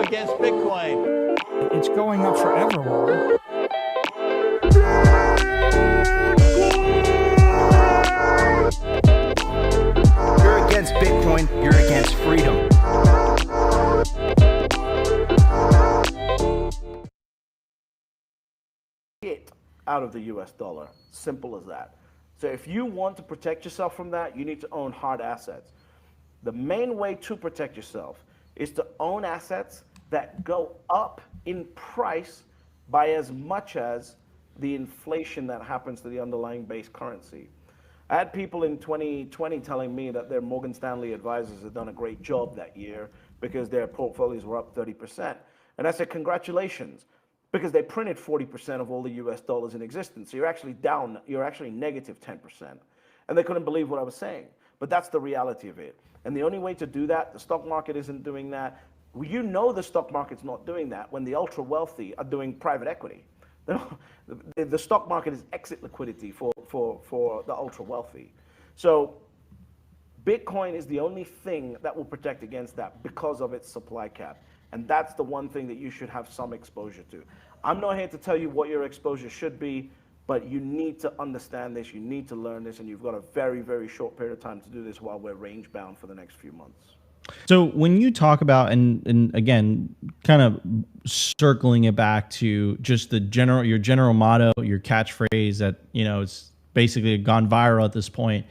against Bitcoin. It's going up forever. You're against Bitcoin, you're against freedom. Out of the US dollar. Simple as that. So if you want to protect yourself from that, you need to own hard assets. The main way to protect yourself is to own assets that go up in price by as much as the inflation that happens to the underlying base currency. I had people in 2020 telling me that their Morgan Stanley advisors had done a great job that year because their portfolios were up 30%. And I said, congratulations, because they printed 40% of all the US dollars in existence. So you're actually down, you're actually negative 10%. And they couldn't believe what I was saying. But that's the reality of it. And the only way to do that, the stock market isn't doing that. You know the stock market's not doing that when the ultra wealthy are doing private equity. The stock market is exit liquidity for the ultra wealthy. So Bitcoin is the only thing that will protect against that because of its supply cap. And that's the one thing that you should have some exposure to. I'm not here to tell you what your exposure should be, but you need to understand this, you need to learn this, and you've got a very, very short period of time to do this while we're range bound for the next few months. So when you talk about, and again, kind of circling it back to just the your general motto, your catchphrase that, you know, it's basically gone viral at this point.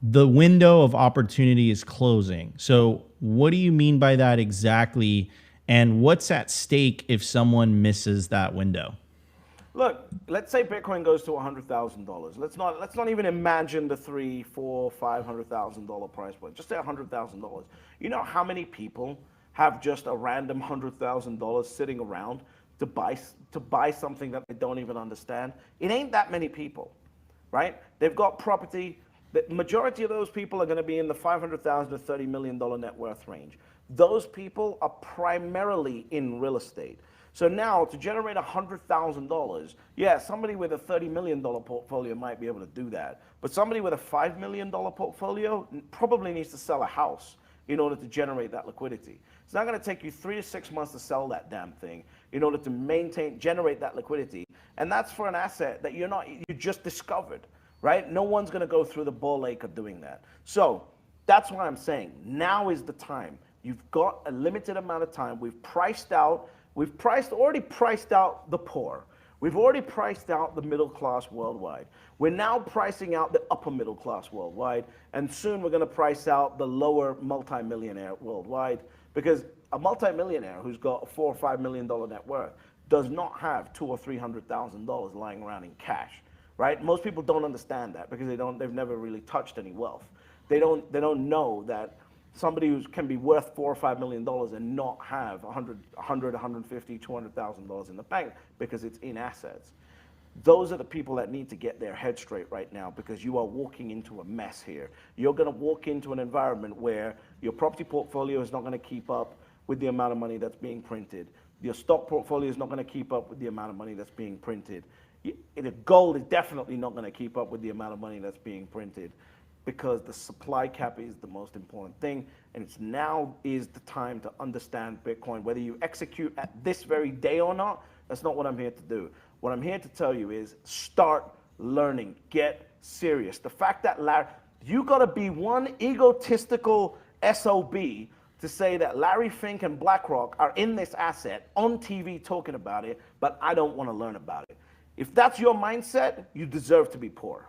The window of opportunity is closing. So what do you mean by that exactly? And what's at stake if someone misses that window? Look, let's say Bitcoin goes to $100,000. Let's not even imagine the $300,000, $400,000, $500,000 price point. Just say $100,000. You know how many people have just a random $100,000 sitting around to buy something that they don't even understand? It ain't that many people, right? They've got property. The majority of those people are going to be in the $500,000 to $30 million net worth range. Those people are primarily in real estate. So now to generate $100,000, yeah, somebody with a $30 million portfolio might be able to do that. But somebody with a $5 million portfolio probably needs to sell a house in order to generate that liquidity. It's not going to take you 3 to 6 months to sell that damn thing in order to generate that liquidity. And that's for an asset that you just discovered, right? No one's going to go through the ball ache of doing that. So that's why I'm saying now is the time. You've got a limited amount of time. We've already priced out the poor. We've already priced out the middle class worldwide. We're now pricing out the upper middle class worldwide, and soon we're going to price out the lower multimillionaire worldwide, because a multimillionaire who's got a $4 or $5 million net worth does not have $200,000 or $300,000 lying around in cash, right? Most people don't understand that because they've never really touched any wealth. They don't know that somebody who can be worth $4 or $5 million and not have $150,000, $200,000 in the bank because it's in assets. Those are the people that need to get their head straight right now, because you are walking into a mess here. You're going to walk into an environment where your property portfolio is not going to keep up with the amount of money that's being printed. Your stock portfolio is not going to keep up with the amount of money that's being printed. The gold is definitely not going to keep up with the amount of money that's being printed, because the supply cap is the most important thing, and now is the time to understand Bitcoin. Whether you execute at this very day or not, that's not what I'm here to do. What I'm here to tell you is start learning, get serious. The fact that you gotta be one egotistical SOB to say that Larry Fink and BlackRock are in this asset on TV talking about it, but I don't wanna learn about it. If that's your mindset, you deserve to be poor.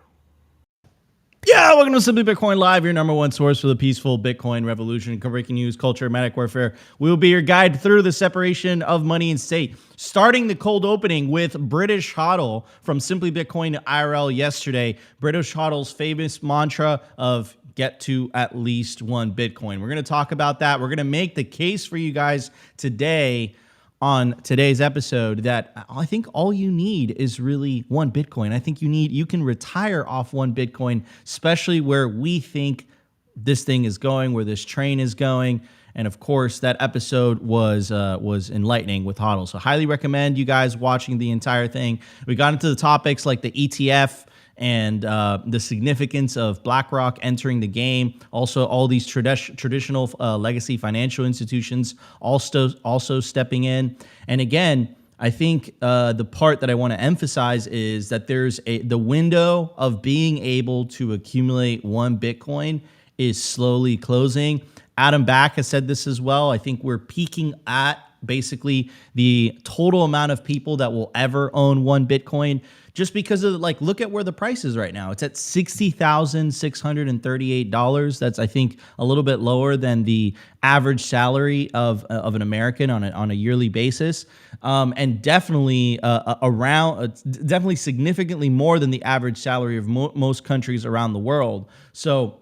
Yeah, welcome to Simply Bitcoin Live, your number one source for the peaceful Bitcoin revolution, breaking news, culture, medic warfare. We will be your guide through the separation of money and state. Starting the cold opening with British Hodl from Simply Bitcoin IRL yesterday. British Hodl's famous mantra of get to at least one Bitcoin. We're going to talk about that. We're going to make the case for you guys today on today's episode that I think all you need is really one Bitcoin. I think you can retire off one Bitcoin, especially where we think this thing is going, where this train is going. And of course, that episode was enlightening with Hodl. So highly recommend you guys watching the entire thing. We got into the topics like the ETF and the significance of BlackRock entering the game. Also, all these traditional legacy financial institutions also stepping in. And again, I think the part that I want to emphasize is that there's the window of being able to accumulate one Bitcoin is slowly closing. Adam Back has said this as well. I think we're peaking at basically the total amount of people that will ever own one Bitcoin, just because of like, look at where the price is right now. It's at $60,638. That's, I think, a little bit lower than the average salary of an American on a yearly basis, and definitely definitely significantly more than the average salary of most countries around the world. So,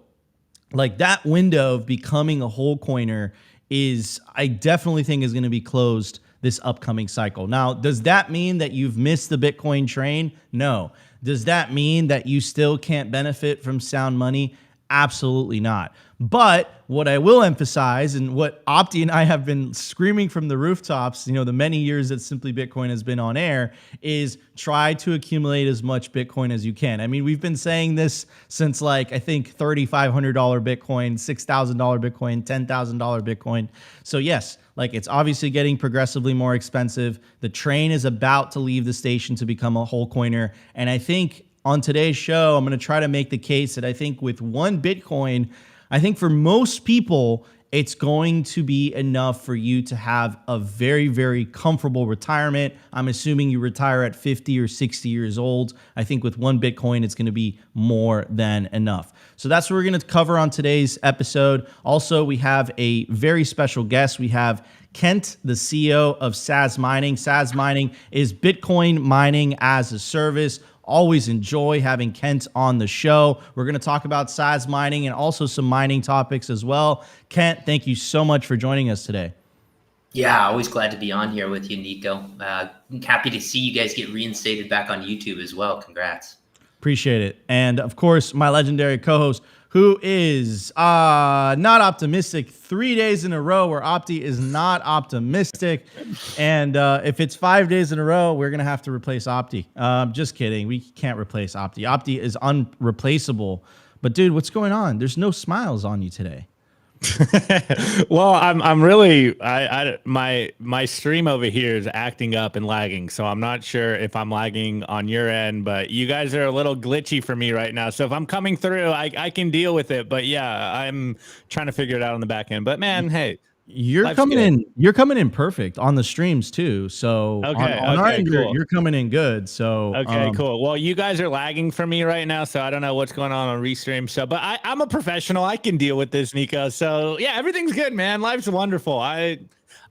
like, that window of becoming a whole coiner I definitely think is going to be closed this upcoming cycle. Now, does that mean that you've missed the Bitcoin train? No. Does that mean that you still can't benefit from sound money? Absolutely not. But what I will emphasize, and what Opti and I have been screaming from the rooftops, the many years that Simply Bitcoin has been on air, is try to accumulate as much Bitcoin as you can. I mean, we've been saying this since, like, I think $3,500 Bitcoin, $6,000 Bitcoin, $10,000 Bitcoin. So yes, like, it's obviously getting progressively more expensive. The train is about to leave the station to become a whole coiner. And I think on today's show, I'm going to try to make the case that I think with one Bitcoin, I think for most people, it's going to be enough for you to have a very, very comfortable retirement. I'm assuming you retire at 50 or 60 years old. I think with one Bitcoin, it's going to be more than enough. So that's what we're going to cover on today's episode. Also, we have a very special guest. We have Kent, the CEO of Sazmining. Sazmining is Bitcoin mining as a service. Always enjoy having Kent on the show. We're going to talk about Sazmining and also some mining topics as well. Kent, thank you so much for joining us today. Yeah, always glad to be on here with you, Nico. Happy to see you guys get reinstated back on YouTube as well. Congrats. Appreciate it. And of course, my legendary co-host, who is not optimistic 3 days in a row where Opti is not optimistic. And if it's 5 days in a row, we're going to have to replace Opti. Just kidding. We can't replace Opti. Opti is unreplaceable. But dude, what's going on? There's no smiles on you today. Well, I'm really my stream over here is acting up and lagging, so I'm not sure if I'm lagging on your end, but you guys are a little glitchy for me right now. So if I'm coming through, I can deal with it. But yeah, I'm trying to figure it out on the back end. But man, hey, you're coming in perfect on the streams too. So okay, on our end, cool. You're coming in good. So okay, cool. Well, you guys are lagging for me right now, so I don't know what's going on Restream. So, but I'm a professional. I can deal with this, Nico. So yeah, everything's good, man. Life's wonderful. I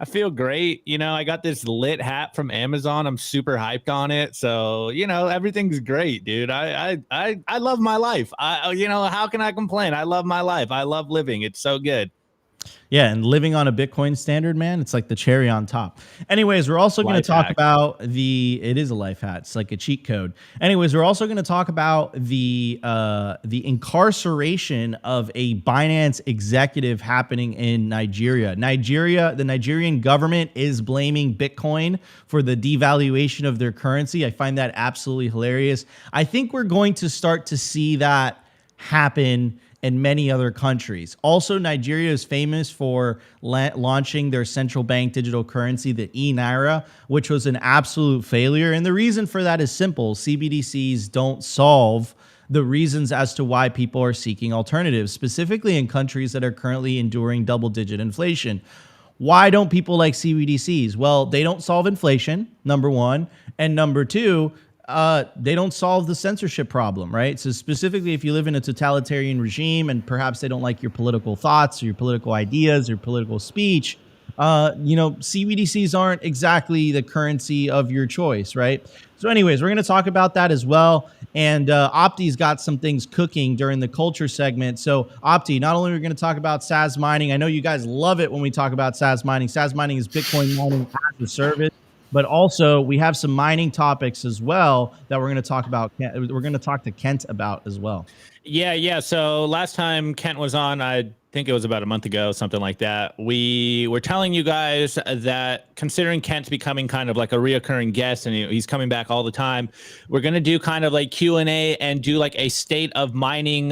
feel great. I got this lit hat from Amazon. I'm super hyped on it. So, everything's great, dude. I love my life. How can I complain? I love my life. I love living. It's so good. Yeah, and living on a Bitcoin standard, man, it's like the cherry on top. Anyways, we're also going to talk about it is a life hack. It's like a cheat code. Anyways, we're also going to talk about the incarceration of a Binance executive happening in Nigeria. The Nigerian government is blaming Bitcoin for the devaluation of their currency. I find that absolutely hilarious. I think we're going to start to see that happen in many other countries. Also, Nigeria is famous for launching their central bank digital currency, the e-Naira, which was an absolute failure. And the reason for that is simple. CBDCs don't solve the reasons as to why people are seeking alternatives, specifically in countries that are currently enduring double-digit inflation. Why don't people like CBDCs? Well, they don't solve inflation, number one. And number two, they don't solve the censorship problem, right? So specifically, if you live in a totalitarian regime and perhaps they don't like your political thoughts or your political ideas or political speech, CBDCs aren't exactly the currency of your choice, right? So anyways, we're going to talk about that as well. And Opti's got some things cooking during the culture segment. So Opti, not only are we going to talk about Sazmining, I know you guys love it when we talk about Sazmining. Sazmining is Bitcoin mining as a service. But also, we have some mining topics as well that we're going to talk about. We're going to talk to Kent about as well. Yeah. So last time Kent was on, I think it was about a month ago, something like that. We were telling you guys that considering Kent's becoming kind of like a reoccurring guest and he's coming back all the time, we're going to do kind of like Q&A and do like a state of mining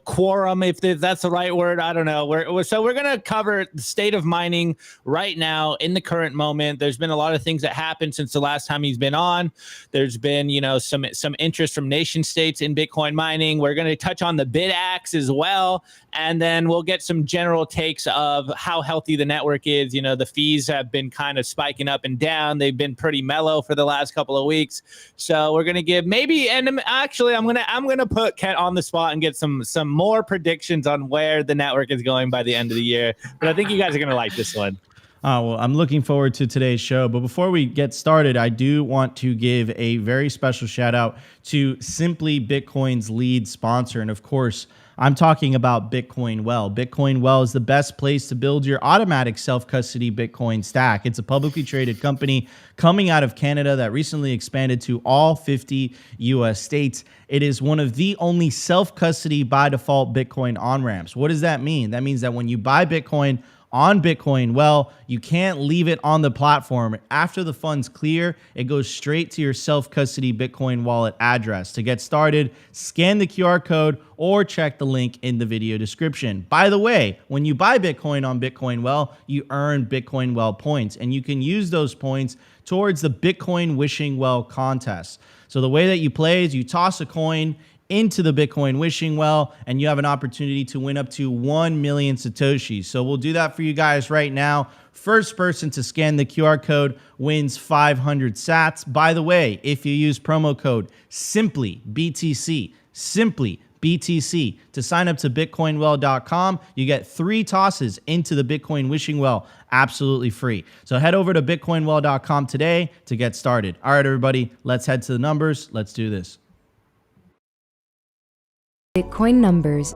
quorum, if that's the right word. I don't know. So we're going to cover the state of mining right now in the current moment. There's been a lot of things that happened since the last time he's been on. There's been, some interest from nation states in Bitcoin mining. We're going to touch on the BitAx as well. And then we'll get some general takes of how healthy the network is. The fees have been kind of spiking up and down. They've been pretty mellow for the last couple of weeks. So we're going to give and actually I'm going to put Kent on the spot and get some more predictions on where the network is going by the end of the year. But I think you guys are going to like this one. Well, I'm looking forward to today's show. But before we get started, I do want to give a very special shout out to Simply Bitcoin's lead sponsor. And of course, I'm talking about Bitcoin Well. Bitcoin Well is the best place to build your automatic self-custody Bitcoin stack. It's a publicly traded company coming out of Canada that recently expanded to all 50 US states. It is one of the only self-custody by default Bitcoin on-ramps. What does that mean? That means that when you buy Bitcoin on Bitcoin Well, you can't leave it on the platform. After the funds clear, it goes straight to your self-custody Bitcoin wallet address. To get started, scan the QR code or check the link in the video description. By the way, when you buy Bitcoin on Bitcoin Well, you earn Bitcoin Well points, and you can use those points towards the Bitcoin Wishing Well contest. So the way that you play is you toss a coin into the Bitcoin Wishing Well, and you have an opportunity to win up to 1 million Satoshis. So we'll do that for you guys right now. First person to scan the QR code wins 500 sats. By the way, if you use promo code SIMPLYBTC, SIMPLYBTC, to sign up to bitcoinwell.com, you get 3 tosses into the Bitcoin Wishing Well absolutely free. So head over to bitcoinwell.com today to get started. All right, everybody, let's head to the numbers. Let's do this. Bitcoin numbers.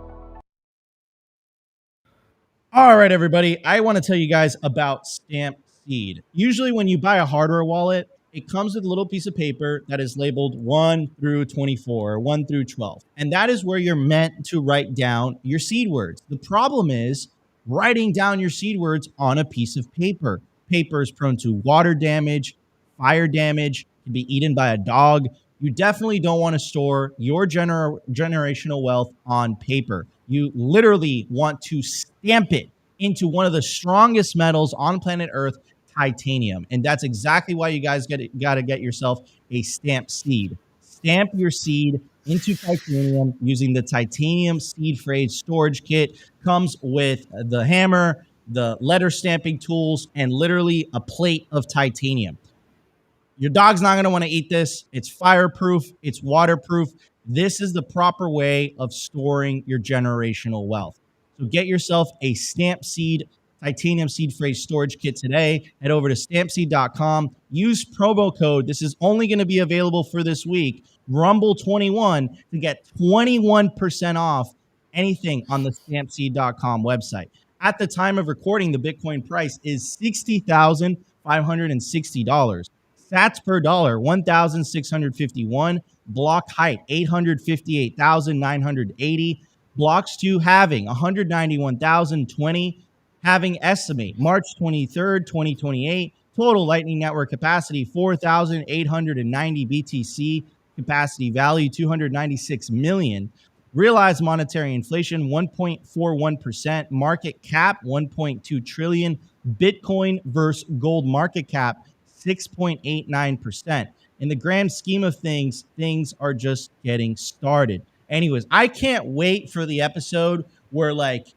All right, everybody. I want to tell you guys about Stamp Seed. Usually when you buy a hardware wallet, it comes with a little piece of paper that is labeled 1 through 24, or 1 through 12. And that is where you're meant to write down your seed words. The problem is writing down your seed words on a piece of paper. Paper is prone to water damage, fire damage, can be eaten by a dog. You definitely don't want to store your generational wealth on paper. You literally want to stamp it into one of the strongest metals on planet Earth, titanium. And that's exactly why you guys got to get yourself a stamp seed. Stamp your seed into titanium using the titanium seed phrase storage kit. Comes with the hammer, the letter stamping tools, and literally a plate of titanium. Your dog's not going to want to eat this. It's fireproof. It's waterproof. This is the proper way of storing your generational wealth. So get yourself a Stamp Seed titanium seed phrase storage kit today. Head over to stampseed.com. Use promo code. This is only going to be available for this week, Rumble21, to get 21% off anything on the stampseed.com website. At the time of recording, the Bitcoin price is $60,560. Sats per dollar, 1,651. Block height, 858,980. Blocks to halving, 191,020. Halving estimate, March 23rd, 2028. Total Lightning Network capacity, 4,890 BTC. Capacity value, 296 million. Realized monetary inflation, 1.41%. Market cap, 1.2 trillion. Bitcoin versus gold market cap, 6.89%. In the grand scheme of things, things are just getting started. Anyways, I can't wait for the episode where like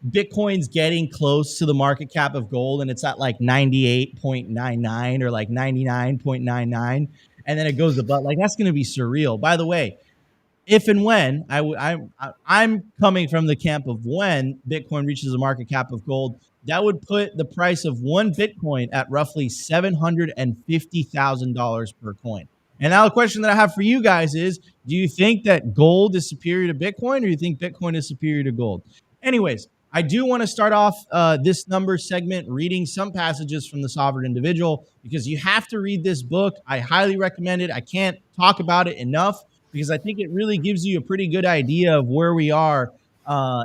Bitcoin's getting close to the market cap of gold and it's at like 98.99 or like 99.99. And then it goes above. Like, that's going to be surreal. By the way, if and when I'm coming from the camp of when Bitcoin reaches a market cap of gold, that would put the price of one Bitcoin at roughly $750,000 per coin. And now the question that I have for you guys is, do you think that gold is superior to Bitcoin, or do you think Bitcoin is superior to gold? Anyways, I do want to start off this number segment reading some passages from The Sovereign Individual, because you have to read this book. I highly recommend it. I can't talk about it enough. because I think it really gives you a pretty good idea of where we are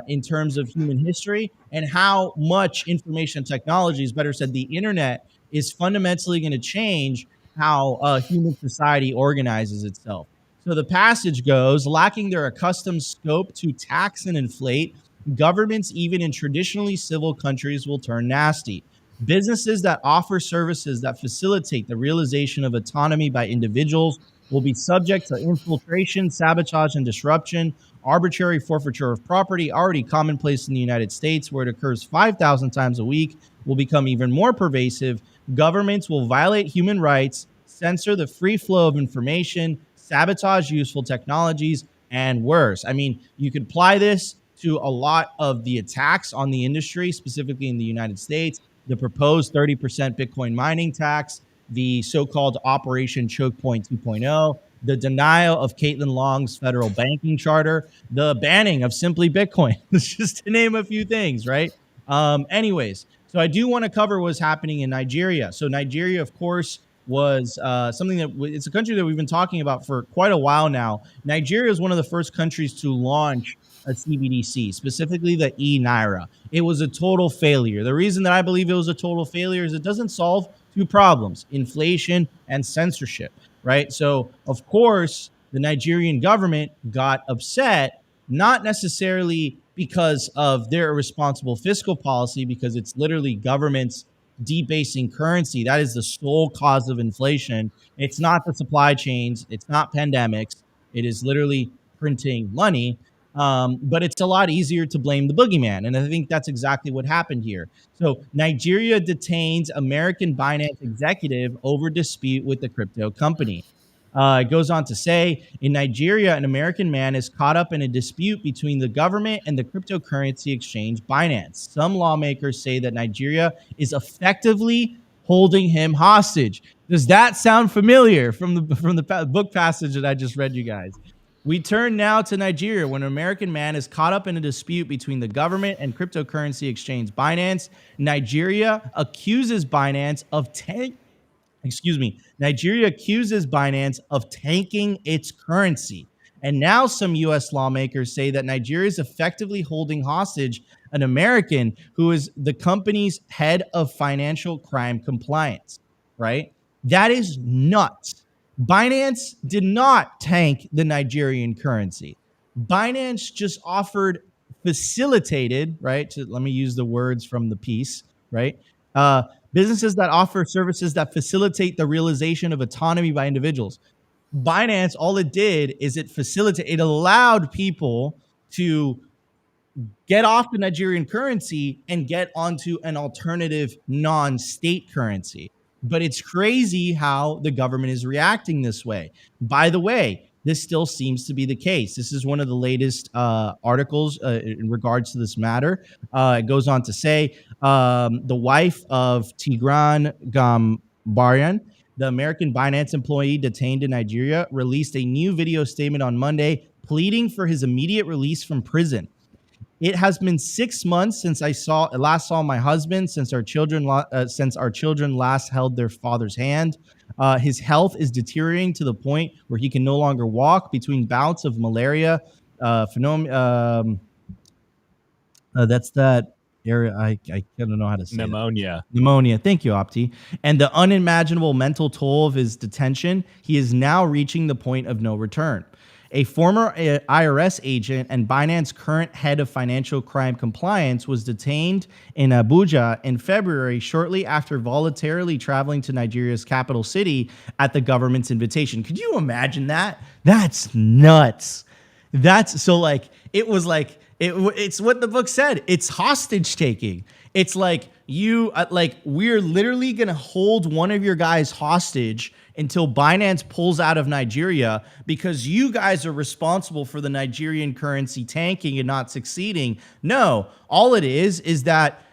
in terms of human history and how much information technology, is better said, the internet, is fundamentally going to change how human society organizes itself. So the passage goes, lacking their accustomed scope to tax and inflate, governments, even in traditionally civil countries, will turn nasty. Businesses that offer services that facilitate the realization of autonomy by individuals will be subject to infiltration, sabotage, and disruption. Arbitrary forfeiture of property, already commonplace in the United States, where it occurs 5,000 times a week, will become even more pervasive. Governments will violate human rights, censor the free flow of information, sabotage useful technologies, and worse. I mean, you could apply this to a lot of the attacks on the industry, specifically in the United States, the proposed 30% Bitcoin mining tax, the so-called Operation Choke Point 2.0, the denial of Caitlin Long's federal banking charter, the banning of Simply Bitcoin, just to name a few things, right? Anyways, so I do want to cover what's happening in Nigeria. So Nigeria, of course, was something that it's a country that we've been talking about for quite a while now. Nigeria is one of the first countries to launch a CBDC, specifically the e-Naira. It was a total failure. The reason that I believe it was a total failure is it doesn't solve two problems: inflation and censorship, right? So, of course, the Nigerian government got upset, not necessarily because of their irresponsible fiscal policy, because it's literally governments debasing currency. That is the sole cause of inflation. It's not the supply chains. It's not pandemics. It is literally printing money. But it's a lot easier to blame the boogeyman. And I think that's exactly what happened here. So Nigeria detains American Binance executive over dispute with the crypto company. It goes on to say, in Nigeria, an American man is caught up in a dispute between the government and the cryptocurrency exchange Binance. Some lawmakers say that Nigeria is effectively holding him hostage. Does that sound familiar from the book passage that I just read you guys? We turn now to Nigeria, when an American man is caught up in a dispute between the government and cryptocurrency exchange Binance. Nigeria accuses Binance of tanking its currency. And now some U.S. lawmakers say that Nigeria is effectively holding hostage an American who is the company's head of financial crime compliance, right? That is nuts. Binance did not tank the Nigerian currency. Binance just facilitated, right? Let me use the words from the piece, right? Businesses that offer services that facilitate the realization of autonomy by individuals. Binance, all it did is it allowed people to get off the Nigerian currency and get onto an alternative non-state currency. But it's crazy how the government is reacting this way. By the way, this still seems to be the case. This is one of the latest articles in regards to this matter. It goes on to say the wife of Tigran Gambarian, the American Binance employee detained in Nigeria, released a new video statement on Monday pleading for his immediate release from prison. It has been 6 months since I last saw my husband, since our children last held their father's hand. His health is deteriorating to the point where he can no longer walk between bouts of malaria. That's that area. I don't know how to say pneumonia. Pneumonia. Thank you, Opti. And the unimaginable mental toll of his detention. He is now reaching the point of no return. A former IRS agent and Binance current head of financial crime compliance was detained in Abuja in February, shortly after voluntarily traveling to Nigeria's capital city at the government's invitation. Could you imagine that? That's nuts. It's what the book said. It's hostage taking. It's like we're literally going to hold one of your guys hostage until Binance pulls out of Nigeria because you guys are responsible for the Nigerian currency tanking and not succeeding. No, all it is that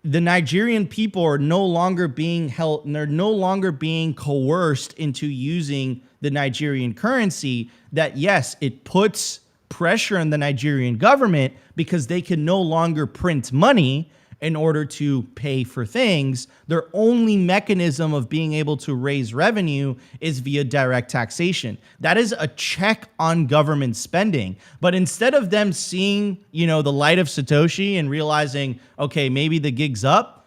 the Nigerian people are no longer being held, and they're no longer being coerced into using the Nigerian currency. That, yes, it puts pressure on the Nigerian government because they can no longer print money. in order to pay for things. Their only mechanism of being able to raise revenue is via direct taxation. That is a check on government spending. But instead of them seeing, the light of Satoshi and realizing, okay, maybe the gig's up,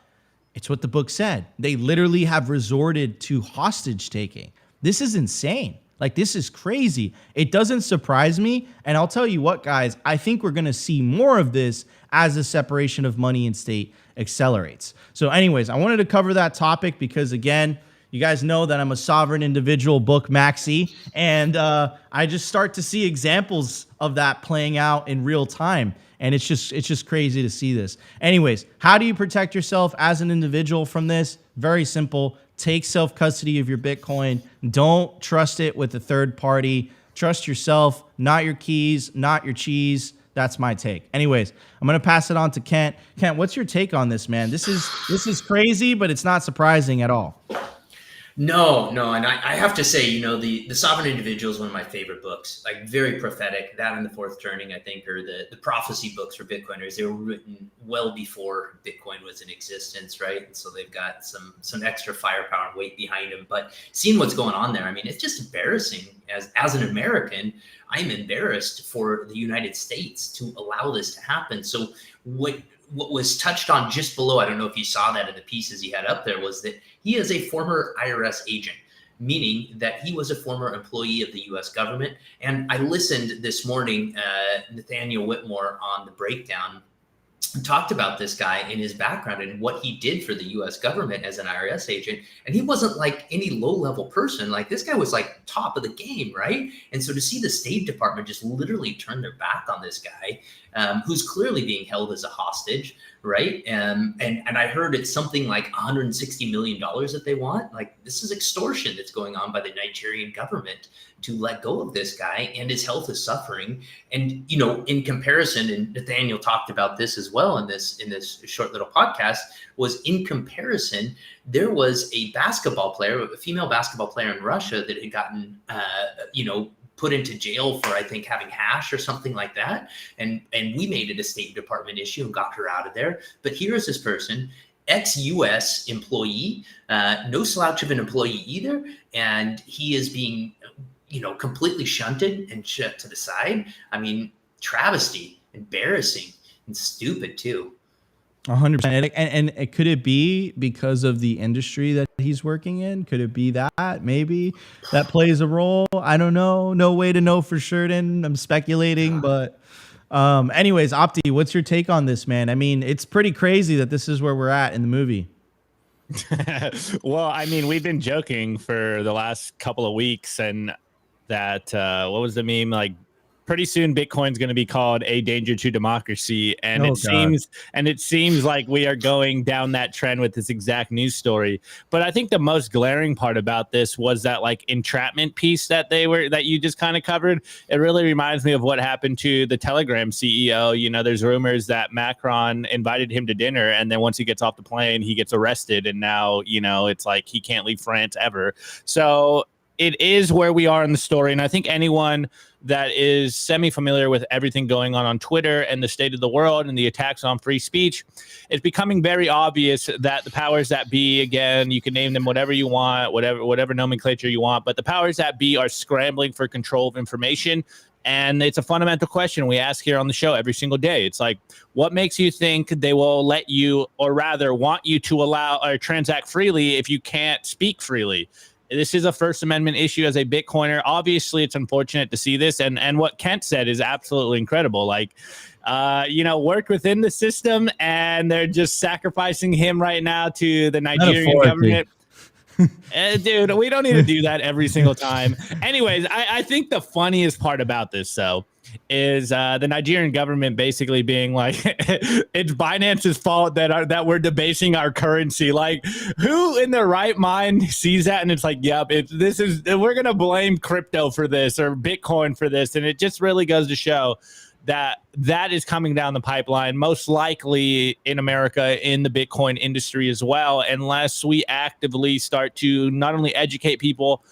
it's what the book said. They literally have resorted to hostage taking. This is insane. Like, this is crazy. It doesn't surprise me. And I'll tell you what, guys, I think we're going to see more of this as the separation of money and state accelerates. So anyways, I wanted to cover that topic because, again, you guys know that I'm a sovereign individual book maxi, and I just start to see examples of that playing out in real time. And it's just crazy to see this. Anyways, how do you protect yourself as an individual from this? Very simple. Take self-custody of your Bitcoin. Don't trust it with a third party. Trust yourself, not your keys, not your cheese. That's my take. Anyways, I'm going to pass it on to Kent. Kent, what's your take on this, man? This is crazy, but it's not surprising at all. No, and I have to say, the Sovereign Individual is one of my favorite books. Like, very prophetic. That and The Fourth Turning, I think, are the prophecy books for Bitcoiners. They were written well before Bitcoin was in existence, right? And so they've got some extra firepower and weight behind them. But seeing what's going on there, I mean, it's just embarrassing. As an American, I'm embarrassed for the United States to allow this to happen. So what was touched on just below, I don't know if you saw that in the pieces he had up there, was that he is a former IRS agent, meaning that he was a former employee of the US government. And I listened this morning, Nathaniel Whitmore on the breakdown talked about this guy and his background and what he did for the US government as an IRS agent. And he wasn't like any low-level person. Like, this guy was like top of the game, right? And so to see the State Department just literally turn their back on this guy, who's clearly being held as a hostage, right? And I heard it's something like $160 million that they want. Like, this is extortion that's going on by the Nigerian government to let go of this guy, and his health is suffering. And, in comparison, and Nathaniel talked about this as well in this short little podcast, was in comparison, there was a female basketball player in Russia that had gotten, put into jail for, I think, having hash or something like that. And we made it a State Department issue and got her out of there. But here's this person, ex-US employee, no slouch of an employee either. And he is being, completely shunted and shut to the side. I mean, travesty, embarrassing, and stupid too. 100%. And could it be because of the industry that he's working in? Could it be that maybe that plays a role? I don't know. No way to know for certain. I'm speculating, but anyways, Opti, what's your take on this, man? I mean, it's pretty crazy that this is where we're at in the movie. Well, I mean, we've been joking for the last couple of weeks, and that what was the meme? Like, pretty soon Bitcoin's going to be called a danger to democracy, and it seems like we are going down that trend with this exact news story. But I think the most glaring part about this was that, like, entrapment piece that you just kind of covered. It really reminds me of what happened to the Telegram CEO. There's rumors that Macron invited him to dinner, and then once he gets off the plane, he gets arrested, and now it's like he can't leave France ever. So it is where we are in the story, and I think anyone that is semi-familiar with everything going on Twitter and the state of the world and the attacks on free speech, it's becoming very obvious that the powers that be, again, you can name them whatever you want, whatever nomenclature you want, but the powers that be are scrambling for control of information. And it's a fundamental question we ask here on the show every single day. It's like, what makes you think they will let you, or rather want you to allow or transact freely if you can't speak freely? This is a First Amendment issue as a Bitcoiner. Obviously, it's unfortunate to see this. And what Kent said is absolutely incredible. Like, worked within the system, and they're just sacrificing him right now to the Nigerian government. Dude, we don't need to do that every single time. Anyways, I think the funniest part about this, though, is the Nigerian government basically being like, it's Binance's fault that we're debasing our currency. Like, who in their right mind sees that and it's like, yep, we're gonna blame crypto for this or Bitcoin for this, and it just really goes to show that is coming down the pipeline, most likely in America, in the Bitcoin industry as well, unless we actively start to not only educate people,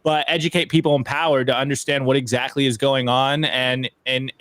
but educate people in power to understand what exactly is going on. And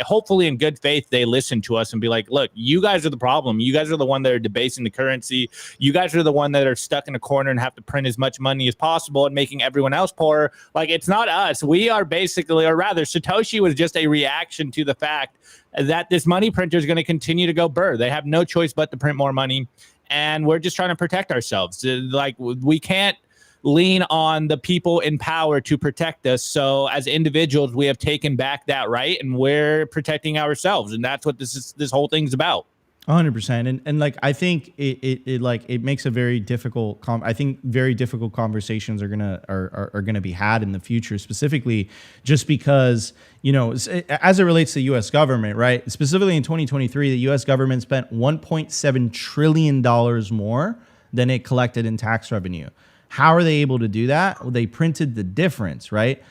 hopefully in good faith, they listen to us and be like, look, you guys are the problem. You guys are the one that are debasing the currency. You guys are the one that are stuck in a corner and have to print as much money as possible and making everyone else poorer. Like, it's not us. We are basically, or rather, Satoshi was just a reaction to the fact that this money printer is going to continue to go burr. They have no choice but to print more money. And we're just trying to protect ourselves. Like, we can't lean on the people in power to protect us. So as individuals, we have taken back that right, and we're protecting ourselves. And that's what this whole thing's about. 100%. And like, I think it makes a very difficult I think very difficult conversations are gonna be had in the future, specifically just because, you know, as it relates to the US government, right? Specifically in 2023, the US government spent $1.7 trillion more than it collected in tax revenue. How are they able to do that? Well, they printed the difference, right?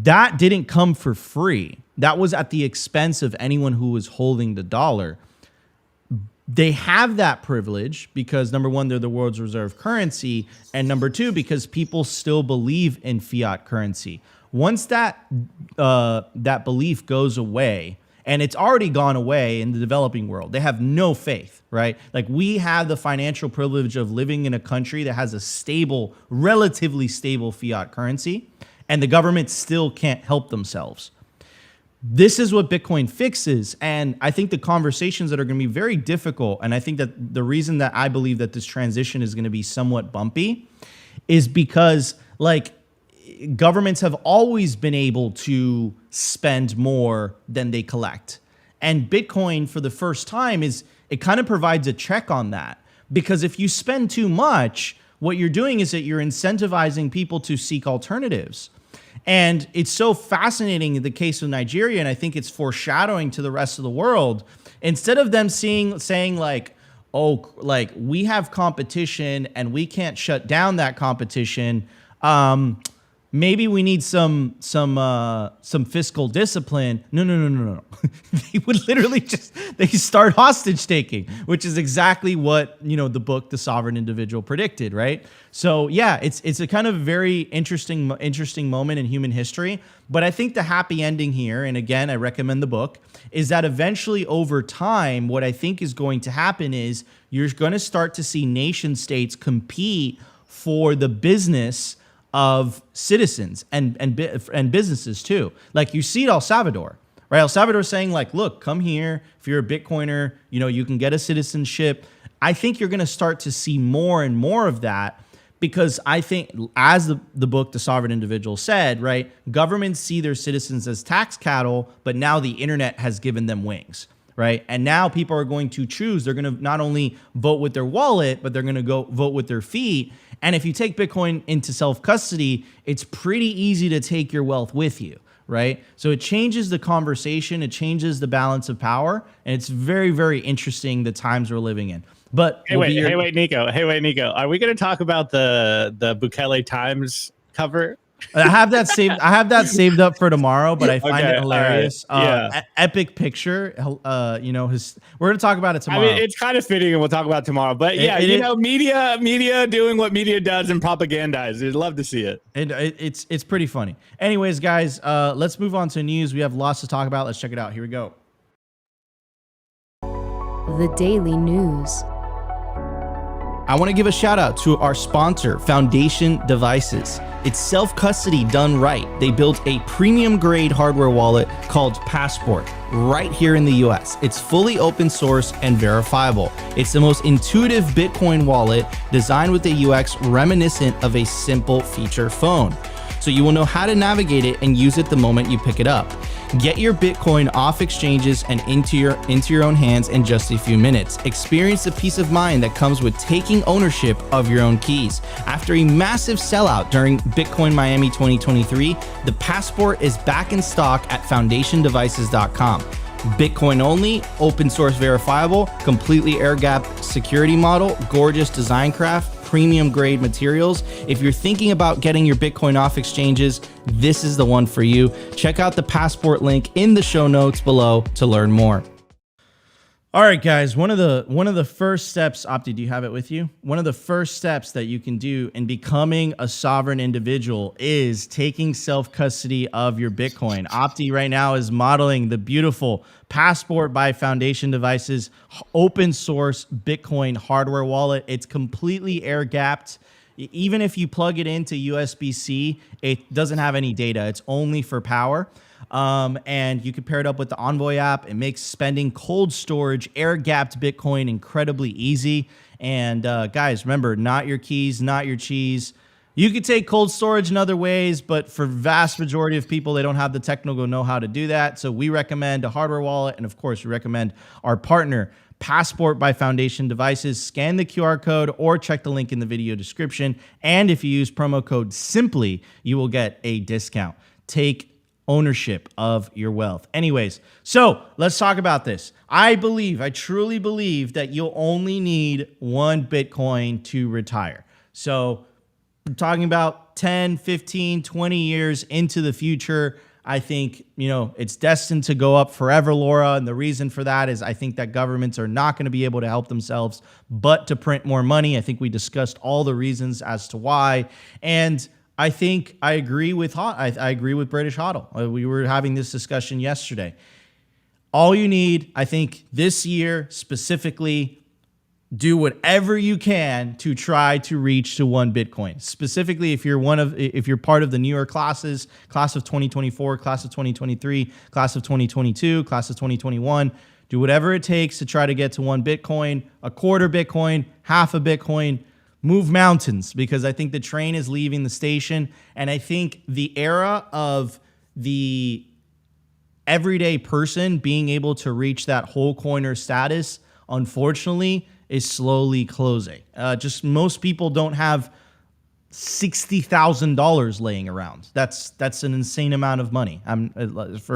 That didn't come for free. That was at the expense of anyone who was holding the dollar. They have that privilege because, number one, they're the world's reserve currency, and number two, because people still believe in fiat currency. Once that belief goes away, and it's already gone away in the developing world, they have no faith, right? Like, we have the financial privilege of living in a country that has a stable, relatively stable fiat currency, and the government still can't help themselves. This is what Bitcoin fixes. And I think the conversations that are going to be very difficult, and I think that the reason that I believe that this transition is going to be somewhat bumpy is because, like, governments have always been able to spend more than they collect. And Bitcoin, for the first time, it kind of provides a check on that. Because if you spend too much, what you're doing is that you're incentivizing people to seek alternatives. And it's so fascinating in the case of Nigeria, and I think it's foreshadowing to the rest of the world. Instead of them saying like, oh, like, we have competition and we can't shut down that competition, maybe we need some fiscal discipline. No. They would literally they start hostage taking, which is exactly what, you know, the book The Sovereign Individual predicted, right? So yeah, it's a kind of very interesting moment in human history. But I think the happy ending here, and again, I recommend the book, is that eventually over time, what I think is going to happen is you're going to start to see nation states compete for the business of citizens and businesses too. Like, you see it El Salvador, right? El Salvador saying like, look, come here. If you're a Bitcoiner, you know, you can get a citizenship. I think you're going to start to see more and more of that, because I think, as the book The Sovereign Individual said, right, governments see their citizens as tax cattle, but now the internet has given them wings, right? And now people are going to choose. They're going to not only vote with their wallet, but they're going to go vote with their feet. And if you take Bitcoin into self-custody, it's pretty easy to take your wealth with you, right? So it changes the conversation, it changes the balance of power, and it's very, very interesting the times we're living in. But hey, wait, Nico. Are we going to talk about the Bukele Times cover? I have that saved up for tomorrow, but I find it hilarious. Right. Yeah. Epic picture. You know, we're going to talk about it tomorrow. I mean, it's kind of fitting, and we'll talk about it tomorrow. But yeah, media doing what media does and propagandize. We'd love to see it. And it's pretty funny. Anyways, guys, let's move on to news. We have lots to talk about. Let's check it out. Here we go. The Daily News. I want to give a shout out to our sponsor, Foundation Devices. It's self-custody done right. They built a premium grade hardware wallet called Passport right here in the US. It's fully open source and verifiable. It's the most intuitive Bitcoin wallet designed with a UX reminiscent of a simple feature phone. So you will know how to navigate it and use it the moment you pick it up. Get your Bitcoin off exchanges and into your own hands in just a few minutes. Experience the peace of mind that comes with taking ownership of your own keys. After a massive sellout during Bitcoin Miami 2023, the Passport is back in stock at foundationdevices.com. Bitcoin only, open source verifiable, completely air-gapped security model, gorgeous design craft, premium grade materials. If you're thinking about getting your Bitcoin off exchanges, this is the one for you. Check out the Passport link in the show notes below to learn more. All right, guys. One of the first steps, Opti, do you have it with you? One of the first steps that you can do in becoming a sovereign individual is taking self-custody of your Bitcoin. Opti right now is modeling the beautiful Passport by Foundation Devices open source Bitcoin hardware wallet. It's completely air-gapped. Even if you plug it into USB-C, it doesn't have any data. It's only for power. And you can pair it up with the Envoy app. It makes spending cold storage, air-gapped Bitcoin incredibly easy. And guys, remember, not your keys, not your cheese. You could take cold storage in other ways, but for vast majority of people, they don't have the technical know-how to do that. So we recommend a hardware wallet. And of course, we recommend our partner, Passport by Foundation Devices. Scan the QR code or check the link in the video description. And if you use promo code SIMPLY, you will get a discount. Take ownership of your wealth. Anyways, so let's talk about this. I truly believe that you'll only need one Bitcoin to retire. So I'm talking about 10, 15, 20 years into the future. I think, it's destined to go up forever, Laura. And the reason for that is I think that governments are not going to be able to help themselves but to print more money. I think we discussed all the reasons as to why. And I think I agree with British Hodl. We were having this discussion yesterday. All you need, I think, this year specifically, do whatever you can to try to reach to one Bitcoin. Specifically, if you're part of the newer classes, class of 2024, class of 2023, class of 2022, class of 2021, do whatever it takes to try to get to one Bitcoin, a quarter Bitcoin, half a Bitcoin. Move mountains, because I think the train is leaving the station. And I think the era of the everyday person being able to reach that whole coiner status, unfortunately, is slowly closing. Just most people don't have $60,000 laying around. That's an insane amount of money. It's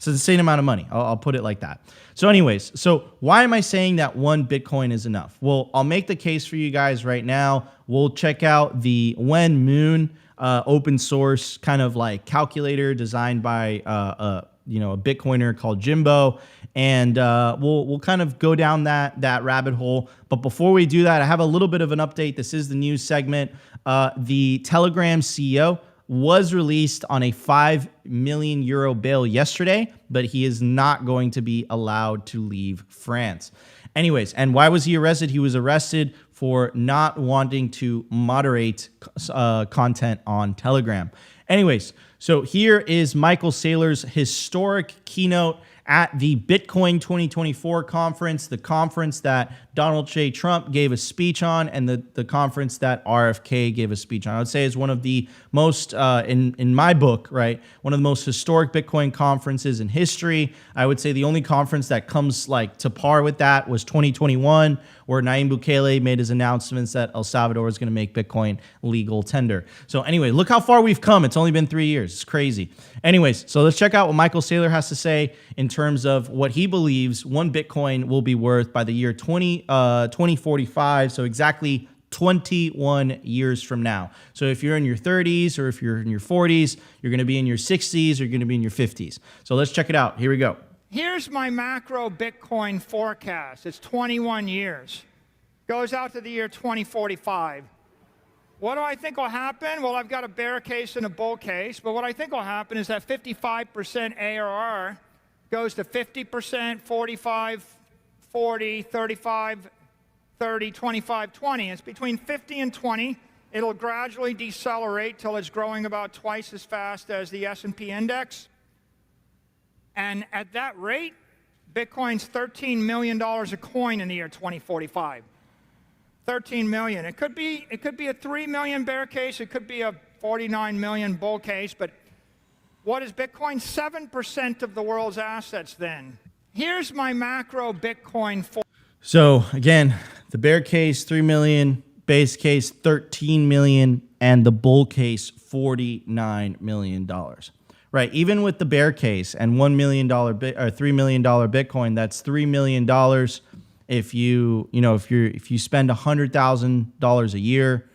an insane amount of money. I'll put it like that. So anyways, so why am I saying that one Bitcoin is enough? Well, I'll make the case for you guys right now. We'll check out the Wen Moon open source kind of like calculator designed by a Bitcoiner called Jimbo, and we'll kind of go down that rabbit hole. But before we do that, I have a little bit of an update. This is the news segment. The Telegram CEO was released on a 5 million euro bail yesterday, but he is not going to be allowed to leave France. Anyways, and why was he arrested? He was arrested for not wanting to moderate content on Telegram. Anyways, so here is Michael Saylor's historic keynote at the Bitcoin 2024 conference, the conference that Donald J. Trump gave a speech on, and the conference that RFK gave a speech on. I would say is one of the most, in my book, right, one of the most historic Bitcoin conferences in history. I would say the only conference that comes like to par with that was 2021, where Nayib Bukele made his announcements that El Salvador is going to make Bitcoin legal tender. So anyway, look how far we've come. It's only been 3 years. It's crazy. Anyways, so let's check out what Michael Saylor has to say in terms of what he believes one Bitcoin will be worth by the year 2045. So exactly 21 years from now. So if you're in your 30s or if you're in your 40s, you're going to be in your 60s or you're going to be in your 50s. So let's check it out. Here we go. Here's my macro Bitcoin forecast. It's 21 years. Goes out to the year 2045. What do I think will happen? Well, I've got a bear case and a bull case, but what I think will happen is that 55% ARR goes to 50%, 45, 40, 35, 30, 25, 20. It's between 50 and 20. It'll gradually decelerate till it's growing about twice as fast as the S&P index. And at that rate, Bitcoin's $13 million a coin in the year 2045. 13 million. It could be a 3 million bear case. It could be a 49 million bull case. But what is Bitcoin? 7% of the world's assets then. Here's my macro Bitcoin. So again, the bear case, 3 million, base case, 13 million, and the bull case, $49 million. Right. Even with the bear case and $1 million or $3 million Bitcoin, that's $3 million. If you spend $100,000 a year,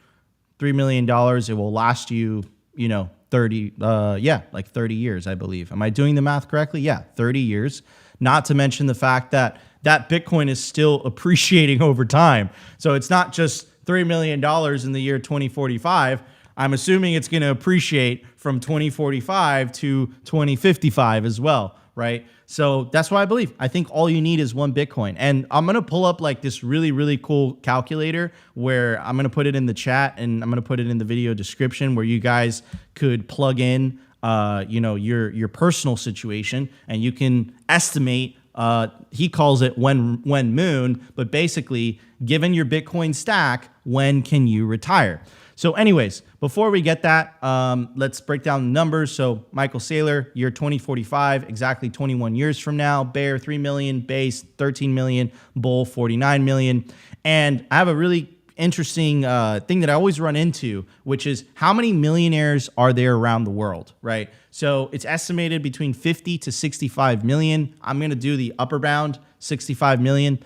$3 million, it will last you, 30 years, I believe. Am I doing the math correctly? Yeah, 30 years. Not to mention the fact that that Bitcoin is still appreciating over time. So it's not just $3 million in the year 2045. I'm assuming it's going to appreciate from 2045 to 2055 as well, right? So that's why I think all you need is one Bitcoin. And I'm going to pull up like this really, really cool calculator where I'm going to put it in the chat and I'm going to put it in the video description where you guys could plug in, your personal situation and you can estimate. He calls it Wen Moon, but basically, given your Bitcoin stack, when can you retire? So anyways, before we get that, let's break down the numbers. So Michael Saylor, year 2045, exactly 21 years from now, bear 3 million, base 13 million, bull 49 million. And I have a really interesting thing that I always run into, which is how many millionaires are there around the world, right? So it's estimated between 50 to 65 million. I'm going to do the upper bound, 65 million.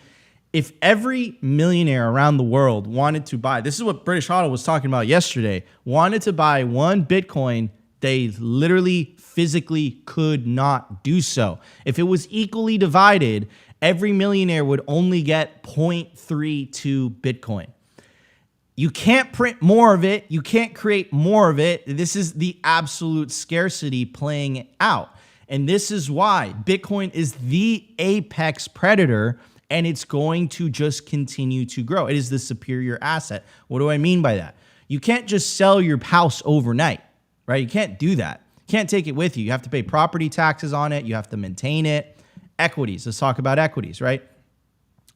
If every millionaire around the world wanted to buy, this is what British Hodl was talking about yesterday, wanted to buy one Bitcoin, they literally physically could not do so. If it was equally divided, every millionaire would only get 0.32 Bitcoin. You can't print more of it. You can't create more of it. This is the absolute scarcity playing out. And this is why Bitcoin is the apex predator and it's going to just continue to grow. It is the superior asset. What do I mean by that? You can't just sell your house overnight, right? You can't do that. You can't take it with you. You have to pay property taxes on it. You have to maintain it. Equities. Let's talk about equities, right?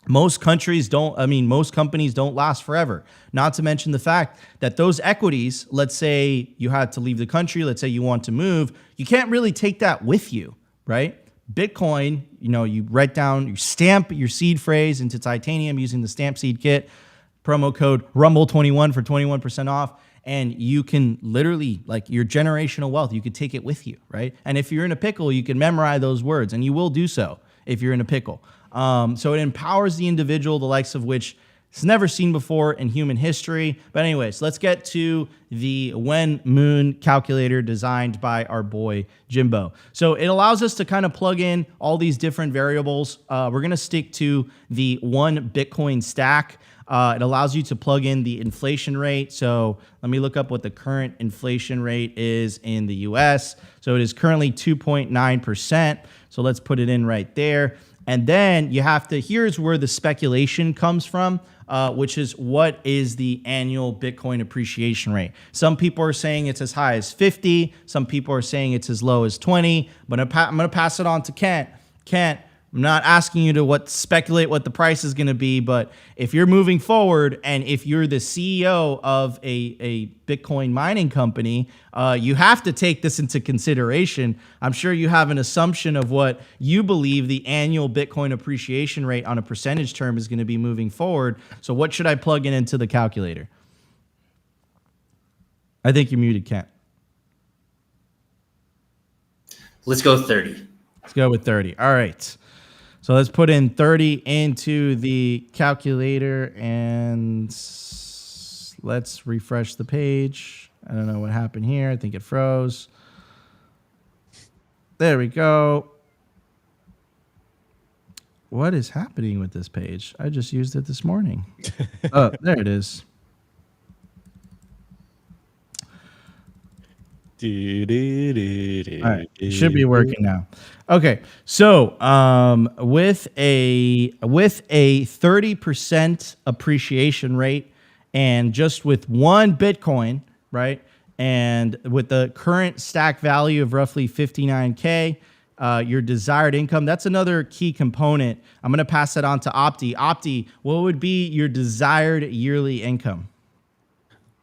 Most companies don't last forever. Not to mention the fact that those equities, let's say you had to leave the country, let's say you want to move, you can't really take that with you, right? Bitcoin, you write down, you stamp your seed phrase into titanium using the stamp seed kit, promo code RUMBLE21 for 21% off. And you can literally, like your generational wealth, you could take it with you, right? And if you're in a pickle, you can memorize those words and you will do so if you're in a pickle. So it empowers the individual, the likes of which it's never seen before in human history. But anyways, let's get to the Wen Moon calculator designed by our boy Jimbo. So it allows us to kind of plug in all these different variables. We're going to stick to the one Bitcoin stack. It allows you to plug in the inflation rate. So let me look up what the current inflation rate is in the US. So it is currently 2.9%. So let's put it in right there. And then you have to, here's where the speculation comes from, which is what is the annual Bitcoin appreciation rate? Some people are saying it's as high as 50. Some people are saying it's as low as 20. But I'm going to pass it on to Kent. Kent, I'm not asking you to speculate what the price is going to be, but if you're moving forward and if you're the CEO of a Bitcoin mining company, you have to take this into consideration. I'm sure you have an assumption of what you believe the annual Bitcoin appreciation rate on a percentage term is going to be moving forward. So what should I plug in into the calculator? I think you're muted, Kent. Let's go 30. Let's go with 30. All right. So let's put in 30 into the calculator and let's refresh the page. I don't know what happened here. I think it froze. There we go. What is happening with this page? I just used it this morning. Oh, there it is. All right, it should be working now. Okay, so with a 30% appreciation rate, and just with one Bitcoin, right, and with the current stack value of roughly 59K, your desired income, that's another key component. I'm going to pass that on to Opti. Opti, what would be your desired yearly income?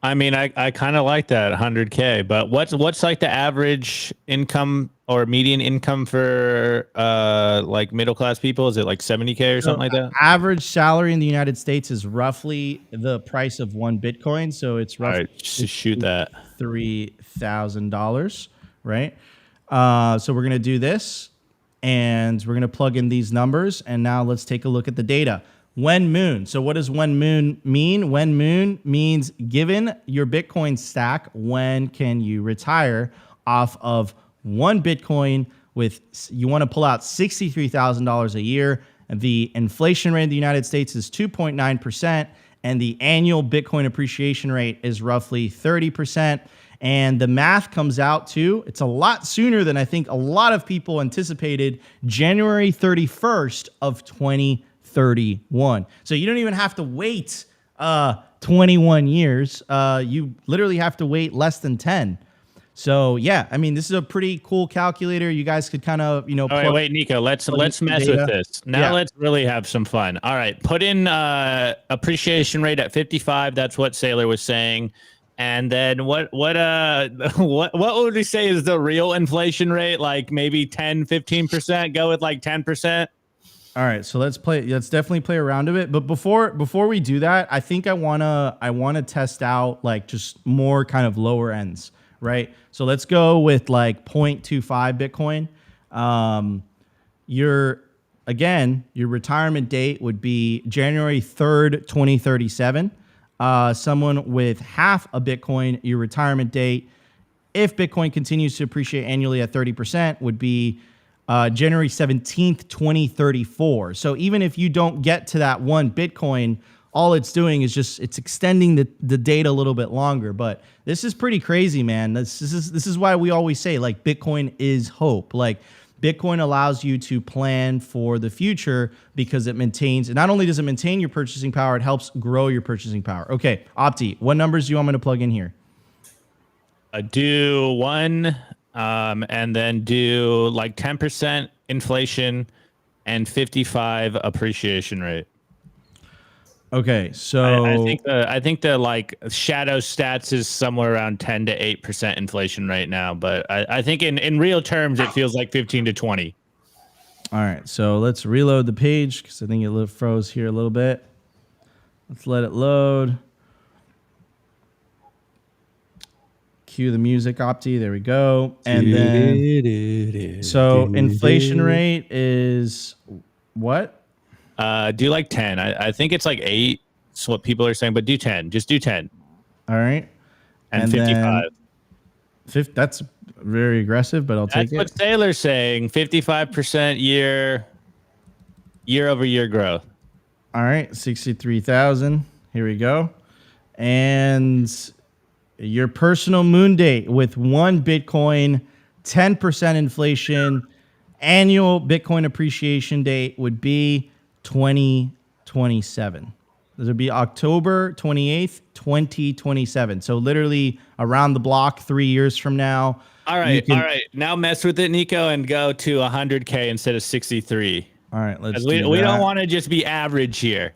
I mean, I kind of like that 100K, but what's like the average income or median income for like middle class people? Is it like 70K or something like that? Average salary in the United States is roughly the price of one Bitcoin, so it's roughly just shoot that $3,000, right? So we're gonna do this, and we're gonna plug in these numbers, and now let's take a look at the data. Wen Moon. So what does Wen Moon mean? Wen Moon means given your Bitcoin stack, when can you retire off of one Bitcoin with, you want to pull out $63,000 a year. The inflation rate in the United States is 2.9%, and the annual Bitcoin appreciation rate is roughly 30%. And the math comes out to, it's a lot sooner than I think a lot of people anticipated, January 31st of 2031. So you don't even have to wait 21 years. You literally have to wait less than 10. So yeah, I mean, this is a pretty cool calculator. You guys could kind of, All right, wait, Nico, let's mess with this. Now let's really have some fun. All right, put in appreciation rate at 55. That's what Saylor was saying. And then what would we say is the real inflation rate? Like maybe 10, 15%, go with like 10%. All right, so let's definitely play around a bit. But before we do that, I think I wanna test out like just more kind of lower ends, right? So let's go with like 0.25 Bitcoin. Your retirement date would be January 3rd, 2037. Someone with half a Bitcoin, your retirement date, if Bitcoin continues to appreciate annually at 30%, would be January 17th, 2034. So even if you don't get to that one Bitcoin, all it's doing is it's extending the date a little bit longer. But this is pretty crazy, man. This is why we always say like Bitcoin is hope. Like Bitcoin allows you to plan for the future because it maintains, not only does it maintain your purchasing power, it helps grow your purchasing power. Okay, Opti, what numbers do you want me to plug in here? Do 1, and then do like 10% inflation and 55 appreciation rate. Okay, so I think the like shadow stats is somewhere around 10 to 8% inflation right now, but I think in real terms it feels like 15 to 20. All right, so let's reload the page because I think it froze here a little bit. Let's let it load. Cue the music, Opti. There we go. And then, so inflation rate is what? Do like 10. I think it's like 8. That's what people are saying, but do 10. Just do 10. All right. And 55. That's very aggressive, but I'll take it. That's what Saylor's saying. 55% year over year growth. All right. 63,000. Here we go. And your personal moon date with 1 Bitcoin, 10% inflation, annual Bitcoin appreciation date would be 2027. This would be October 28th, 2027. So literally around the block 3 years from now. All right. Now mess with it, Nico, and go to 100K instead of 63. All right. Let's we don't want to just be average here.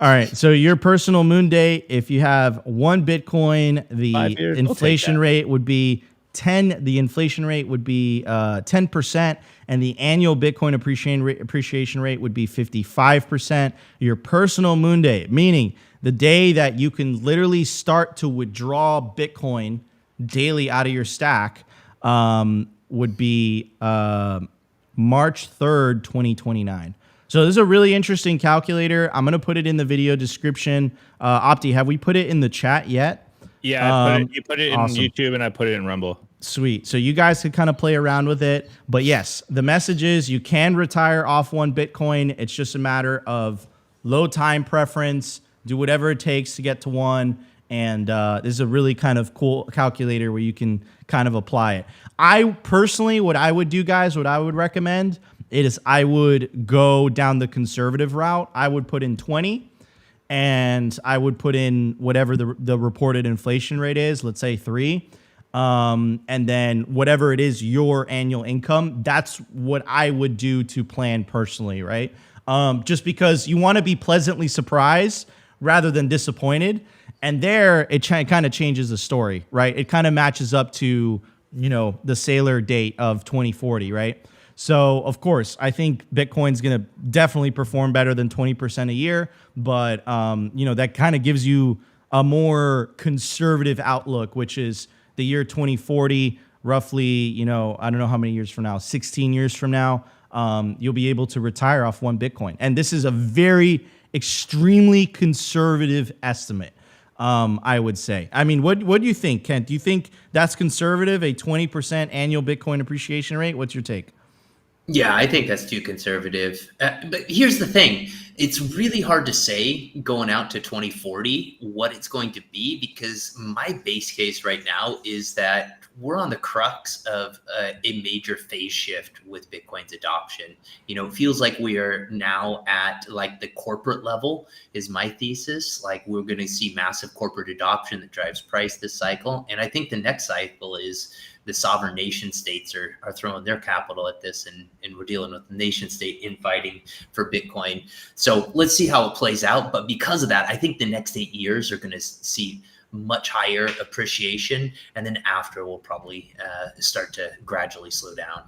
All right. So your personal moon date, if you have 1 Bitcoin, the inflation rate would be 10. The inflation rate would be 10%, and the annual Bitcoin appreciation rate would be 55%. Your personal moon day, meaning the day that you can literally start to withdraw Bitcoin daily out of your stack, would be March 3rd, 2029. So this is a really interesting calculator. I'm going to put it in the video description. Opti, have we put it in the chat yet? Yeah, you put it in awesome. YouTube and I put it in Rumble. Sweet. So you guys could kind of play around with it. But yes, the message is you can retire off 1 Bitcoin. It's just a matter of low time preference. Do whatever it takes to get to 1. And this is a really kind of cool calculator where you can kind of apply it. I personally, what I would do, guys, what I would recommend is I would go down the conservative route. I would put in 20. And I would put in whatever the reported inflation rate is, let's say 3. And then whatever it is, your annual income, that's what I would do to plan personally, right? Just because you want to be pleasantly surprised rather than disappointed. And there, it kind of changes the story, right? It kind of matches up to, the Saylor date of 2040, right? So, of course, I think Bitcoin's going to definitely perform better than 20% a year. But, that kind of gives you a more conservative outlook, which is the year 2040, roughly, I don't know how many years from now, 16 years from now, you'll be able to retire off 1 Bitcoin. And this is a very extremely conservative estimate, I would say. I mean, what do you think, Kent? Do you think that's conservative, a 20% annual Bitcoin appreciation rate? What's your take? Yeah, I think that's too conservative. But here's the thing. It's really hard to say going out to 2040 what it's going to be, because my base case right now is that we're on the crux of a major phase shift with Bitcoin's adoption. It feels like we are now at like the corporate level is my thesis. Like we're going to see massive corporate adoption that drives price this cycle. And I think the next cycle is the sovereign nation states are throwing their capital at this, and we're dealing with the nation state infighting for Bitcoin. So let's see how it plays out. But because of that, I think the next 8 years are going to see much higher appreciation. And then after, we'll probably start to gradually slow down.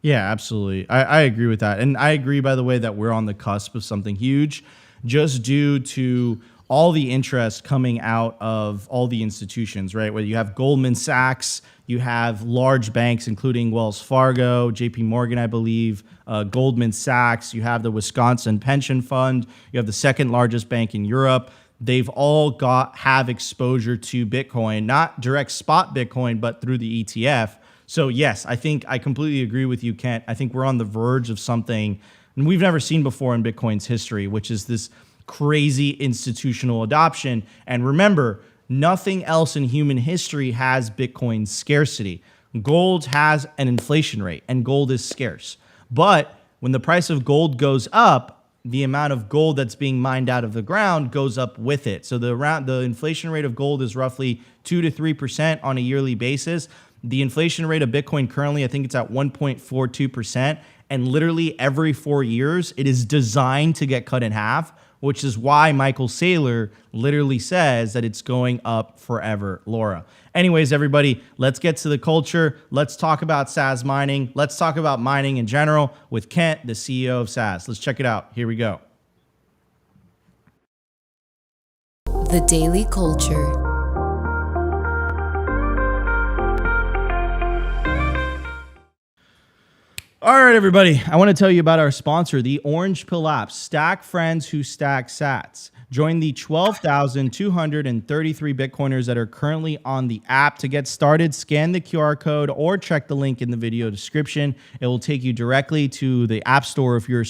Yeah, absolutely. I agree with that. And I agree, by the way, that we're on the cusp of something huge just due to all the interest coming out of all the institutions, right? Whether you have Goldman Sachs, you have large banks, including Wells Fargo, JP Morgan, I believe, Goldman Sachs, you have the Wisconsin Pension Fund, you have the second largest bank in Europe. They've all have exposure to Bitcoin, not direct spot Bitcoin, but through the ETF. So yes, I think I completely agree with you, Kent. I think we're on the verge of something and we've never seen before in Bitcoin's history, which is this crazy institutional adoption. And remember, nothing else in human history has Bitcoin's scarcity. Gold has an inflation rate and gold is scarce. But when the price of gold goes up, the amount of gold that's being mined out of the ground goes up with it. So the inflation rate of gold is roughly 2 to 3% on a yearly basis. The inflation rate of Bitcoin currently, I think it's at 1.42%. And literally every 4 years, it is designed to get cut in half, which is why Michael Saylor literally says that it's going up forever, Laura. Anyways, everybody, let's get to the culture. Let's talk about Sazmining. Let's talk about mining in general with Kent, the CEO of Saz. Let's check it out. Here we go. The Daily Culture. All right, everybody. I want to tell you about our sponsor, the Orange Pill app. Stack friends who stack sats. Join the 12,233 Bitcoiners that are currently on the app. To get started, scan the QR code or check the link in the video description. It will take you directly to the app store of your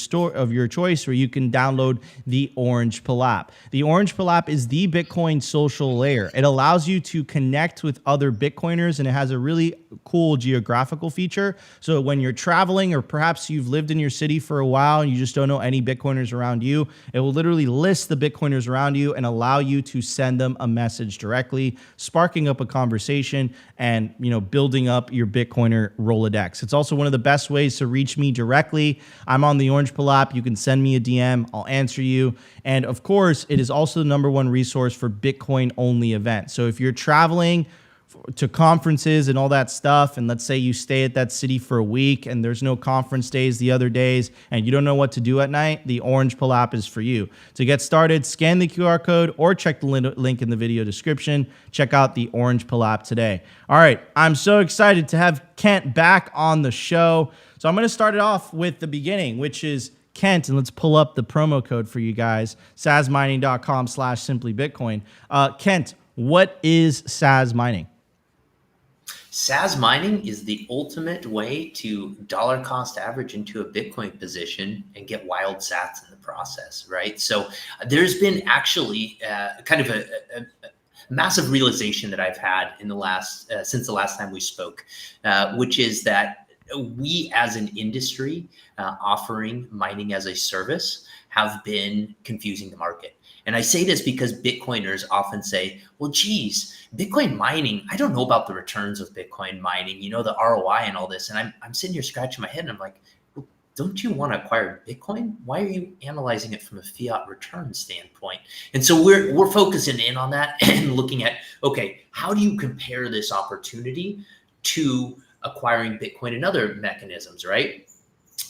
choice, where you can download the Orange Pill app. The Orange Pill app is the Bitcoin social layer. It allows you to connect with other Bitcoiners, and it has a really cool geographical feature. So when you're traveling, or perhaps you've lived in your city for a while and you just don't know any Bitcoiners around you, it will literally list the Bitcoiners around you and allow you to send them a message directly, sparking up a conversation and, building up your Bitcoiner Rolodex. It's also one of the best ways to reach me directly. I'm on the Orange Pill app. You can send me a DM. I'll answer you. And of course, it is also the #1 resource for Bitcoin only events. So if you're traveling to conferences and all that stuff, and let's say you stay at that city for a week and there's no conference days the other days and you don't know what to do at night, the Orange Pill app is for you. To get started, scan the QR code or check the link in the video description. Check out the Orange Pill app today. All right, I'm so excited to have Kent back on the show. So I'm going to start it off with the beginning, which is Kent, and let's pull up the promo code for you guys, sazmining.com/simplybitcoin. Kent, what is Sazmining? Sazmining is the ultimate way to dollar cost average into a Bitcoin position and get wild sats in the process, right? So there's been actually kind of a massive realization that I've had in the last since the last time we spoke, which is that we as an industry offering mining as a service have been confusing the market. And I say this because Bitcoiners often say, well, geez, Bitcoin mining, I don't know about the returns with Bitcoin mining, the ROI and all this. And I'm sitting here scratching my head and I'm like, well, don't you want to acquire Bitcoin? Why are you analyzing it from a fiat return standpoint? And so we're focusing in on that and looking at, okay, how do you compare this opportunity to acquiring Bitcoin and other mechanisms, right?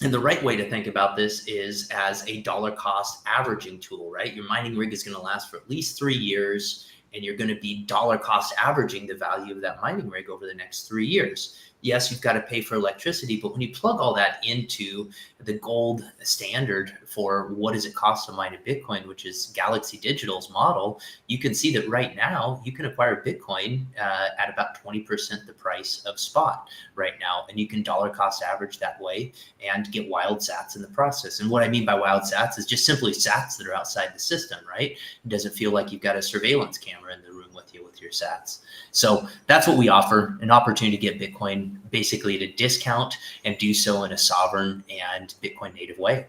And the right way to think about this is as a dollar cost averaging tool, right? Your mining rig is going to last for at least 3 years, and you're going to be dollar cost averaging the value of that mining rig over the next 3 years. Yes, you've got to pay for electricity, but when you plug all that into the gold standard for what does it cost to mine a Bitcoin, which is Galaxy Digital's model, you can see that right now you can acquire Bitcoin at about 20% the price of spot right now. And you can dollar cost average that way and get wild sats in the process. And what I mean by wild sats is just simply sats that are outside the system, right? It doesn't feel like you've got a surveillance camera in the room with you with your sats. So that's what we offer, an opportunity to get Bitcoin basically at a discount and do so in a sovereign and Bitcoin native way.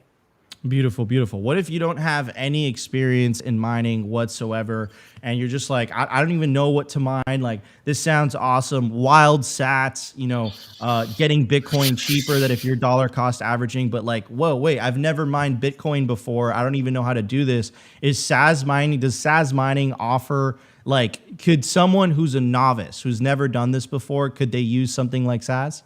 Beautiful, beautiful. What if you don't have any experience in mining whatsoever and you're just like, I don't even know what to mine. Like, this sounds awesome. Wild sats, getting Bitcoin cheaper than if you're dollar cost averaging, but like, whoa, wait, I've never mined Bitcoin before. I don't even know how to do this. Does Sazmining offer, like, could someone who's a novice, who's never done this before, could they use something like Saz?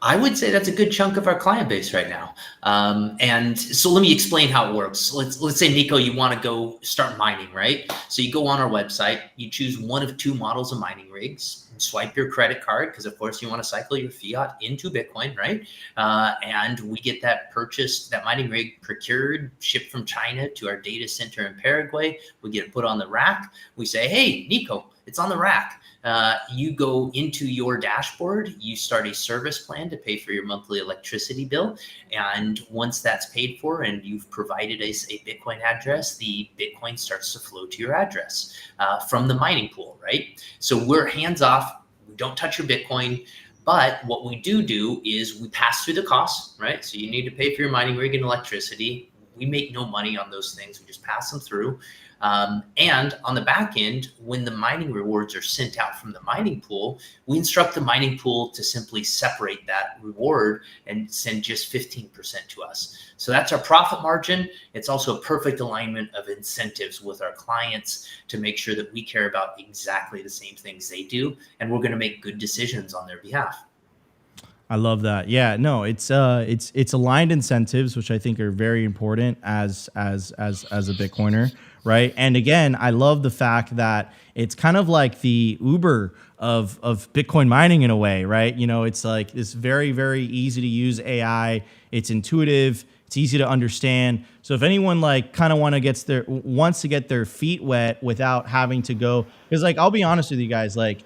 I would say that's a good chunk of our client base right now. And so let me explain how it works. Let's say, Nico, you want to go start mining, right? So you go on our website, you choose one of two models of mining rigs, swipe your credit card, because of course you want to cycle your fiat into Bitcoin, right? And we get that purchased, that mining rig procured, shipped from China to our data center in Paraguay. We get it put on the rack. We say, hey, Nico, it's on the rack. You go into your dashboard, you start a service plan to pay for your monthly electricity bill. And once that's paid for and you've provided a Bitcoin address, the Bitcoin starts to flow to your address from the mining pool, right? So we're hands off. We don't touch your Bitcoin. But what we do is we pass through the costs, right? So you need to pay for your mining rig and electricity. We make no money on those things. We just pass them through. And on the back end, when the mining rewards are sent out from the mining pool, we instruct the mining pool to simply separate that reward and send just 15% to us. So that's our profit margin. It's also a perfect alignment of incentives with our clients to make sure that we care about exactly the same things they do, and we're going to make good decisions on their behalf. I love that. Yeah, no, it's aligned incentives, which I think are very important as a Bitcoiner, right? And again, I love the fact that it's kind of like the Uber of Bitcoin mining in a way, right? It's like this very, very easy to use AI. It's intuitive. It's easy to understand. So if anyone like kind of wants to get their feet wet without having to go, because like, I'll be honest with you guys, like,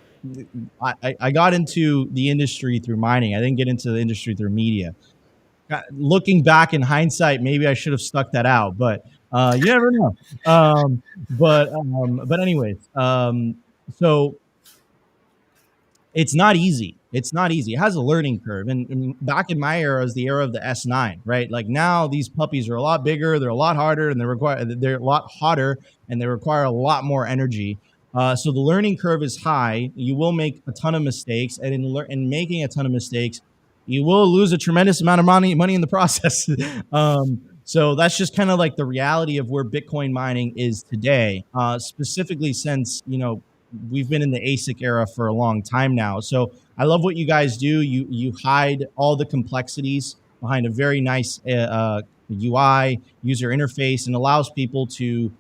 I got into the industry through mining. I didn't get into the industry through media. Looking back in hindsight, maybe I should have stuck that out, but you never know. But anyways, so it's not easy. It's not easy. It has a learning curve. And back in my era is the era of the S9, right? Like now these puppies are a lot bigger, they're a lot harder, and they're a lot hotter, and they require a lot more energy. So the learning curve is high. You will make a ton of mistakes, and in making a ton of mistakes, you will lose a tremendous amount of money in the process. So that's just kind of like the reality of where Bitcoin mining is today, specifically since, we've been in the ASIC era for a long time now. So I love what you guys do. You hide all the complexities behind a very nice UI, user interface, and allows people to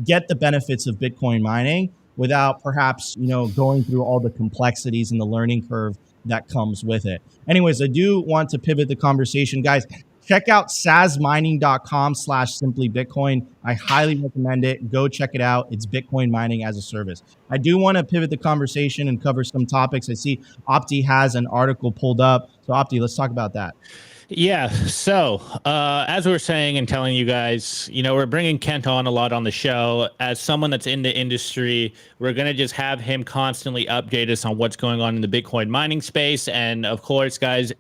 get the benefits of Bitcoin mining without perhaps, going through all the complexities and the learning curve that comes with it. Anyways, I do want to pivot the conversation. Guys, check out sazmining.com/simplybitcoin. I highly recommend it. Go check it out. It's Bitcoin mining as a service. I do want to pivot the conversation and cover some topics. I see Opti has an article pulled up. So Opti, let's talk about that. Yeah. So as we were saying and telling you guys, we're bringing Kent on a lot on the show. As someone that's in the industry, we're going to just have him constantly update us on what's going on in the Bitcoin mining space. And of course, guys,